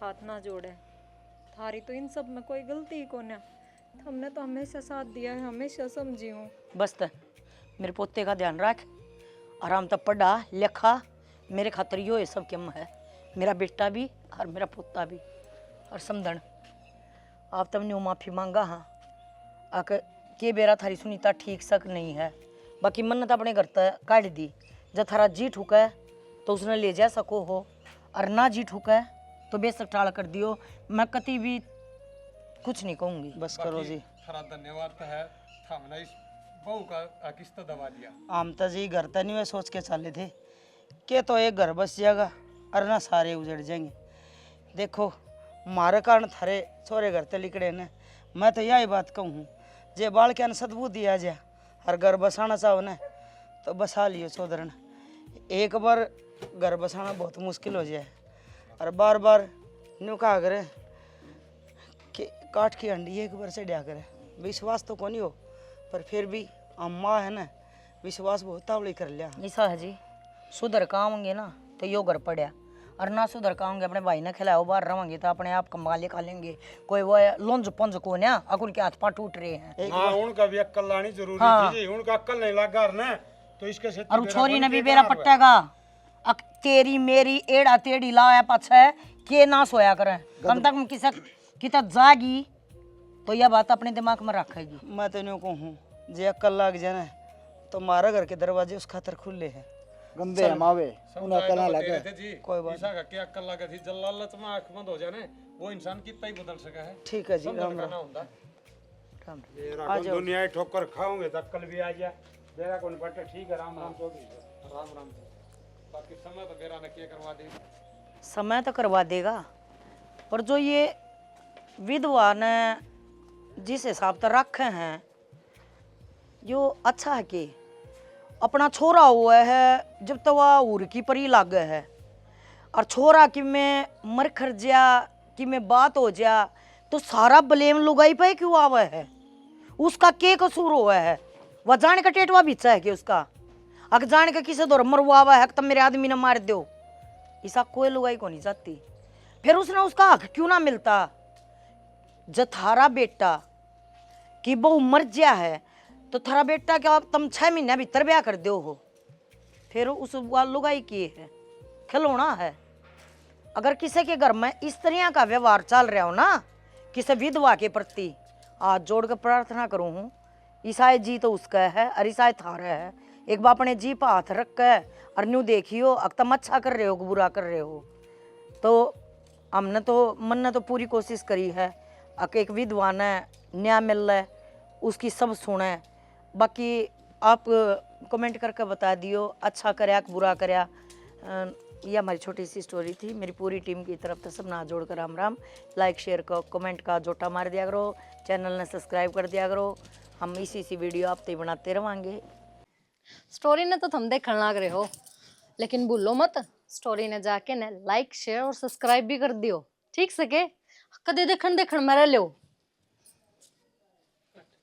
हाथ ना जोड़े, थारी तो इन सब में कोई गलती ही को ना। हमने तो हमेशा साथ दिया है, हमेशा समझी हूँ। बस त मेरे पोते का ध्यान रख। आराम तक पढ़ा लिखा, मेरे खातर यो ये सब कम है। मेरा बेटा भी और मेरा पोता भी। और समझन आप तब न्यू माफी मांगा। हाँ आकर के बेरा थारी सुनीता ठीक सक नहीं है। बाकी मन्नत अपने घर तक काट दी। जब थारा जी ठुका है तो उसने ले जा सको हो, और ना जी ठुका है तो बेशक टाल कर दियो। मैं कति भी कुछ नहीं कहूँगी। बस करो जी। सारा धन्यवाद है हमने इस बहू का किस्ता दबा दिया। हम तो जी घर तो नहीं वे सोच के चले थे कि तो एक घर बस जाएगा और ना सारे उजड़ जाएंगे। देखो मारे कारण थारे छोरे घर ते लिकड़े ने। मैं तो यही बात कहूँ, जे बाल के सदबुद्धि आ जाए और घर बसाना चाहो ना तो बसा लियो चौधरन। एक बार घर बसाना बहुत मुश्किल हो जाए और बार बार न्यू कहा करे कि काट की हंडी एक बार से डा करे। विश्वास तो कौन हो, पर फिर भी अम्मा है ना, विश्वास बहुत तावड़ी कर लिया। ऐसा है जी, सुधर काओगे ना तो यो घर पड़या, और ना सुधर काओगे अपने भाई ने खिलाओ बाहर रहोगे तो अपने आप कमा ले खा लेंगे। कोई वो लुंज पुंज को ना अकुल के हाथ पांव टूट रहे हैं। हाँ उनका भी अक्कल लानी जरूरी हाँ। थी जी। उनका अक्कल नहीं लगा ना तो इसके से और छोरी ने भी बेरा पट्टेगा। तेरी मेरी एड़ा टेढ़ी लाया पाछे के ना सोया करे। कम तक किसा किता जागी तो यह बात अपने दिमाग में रखेगी। मैं तो न्यू कहूँ जे अक्कल लग जाए ना तो मारा घर के दरवाजे उस खातर खुले हैं। गंदे है मावे उन्हें कहना लगे कोई बात ईसा का क्या अक्ल लगे थी जल लालच में आंख बंद हो जाने वो इंसान कितना ही बदल सका है। ठीक है जी, समझ राम में राम। ना होता तेरा कौन दुनिया ही ठोकर खाओगे तो अक्ल भी आ जाए तेरा कौन पट्टे ठीक है राम राम चौधरी राम राम। बाकी समय तो मेरा ने क्या करवा देगी। समय तो करवा देगा, पर जो ये विधवा ने जिस हिसाब से रखे हैं यो अच्छा है कि अपना छोरा हुआ है जब तो वह उर की परी लागे है और छोरा कि मैं मर खर जा कि मैं बात हो जा तो सारा ब्लेम लुगाई पे क्यों आवा है। उसका के कसूर हुआ है? वह जाने का टेटवा बीचा है कि उसका अगर जाने का किसी दौर मरवा हुआ है तब मेरे आदमी ने मार दो, ऐसा कोई लुगाई को नहीं जाती। फिर उसने उसका हक क्यों ना मिलता? जब थारा बेटा कि बहू मर गया है तो थारा बेटा क्या तुम 6 महीने भीतर ब्याह कर दो हो, फिर उस लुगाई की है खिलौना है। अगर किसी के घर में इस तरह का व्यवहार चल रहा हो ना किसी विधवा के प्रति, हाथ जोड़ कर प्रार्थना करूँ हूँ, ईसाई जी तो उसका है और ईसाई थारा है। एक बार अपने जी पर हाथ रख कर और न्यू देखियो अगर तुम अच्छा कर रहे हो बुरा कर रहे हो। तो हमने तो मन ने तो पूरी कोशिश करी है अगर एक विधवा ने न्याय मिल रहा है उसकी सब सुने। बाकी आप कमेंट करके बता दियो अच्छा करया कि बुरा करया। ये हमारी छोटी सी स्टोरी थी। मेरी पूरी टीम की तरफ से सब ना जोड़कर राम राम। लाइक शेयर का कमेंट का जोटा मार दिया करो, चैनल ने सब्सक्राइब कर दिया करो। हम इसी वीडियो आप तक बनाते रहेंगे। स्टोरी ने तो तुम देखने लग रहे हो, लेकिन भूलो मत स्टोरी ने जाके ने लाइक शेयर और सब्सक्राइब भी कर दियो। ठीक सके कदे देखन देखन मेरे लो।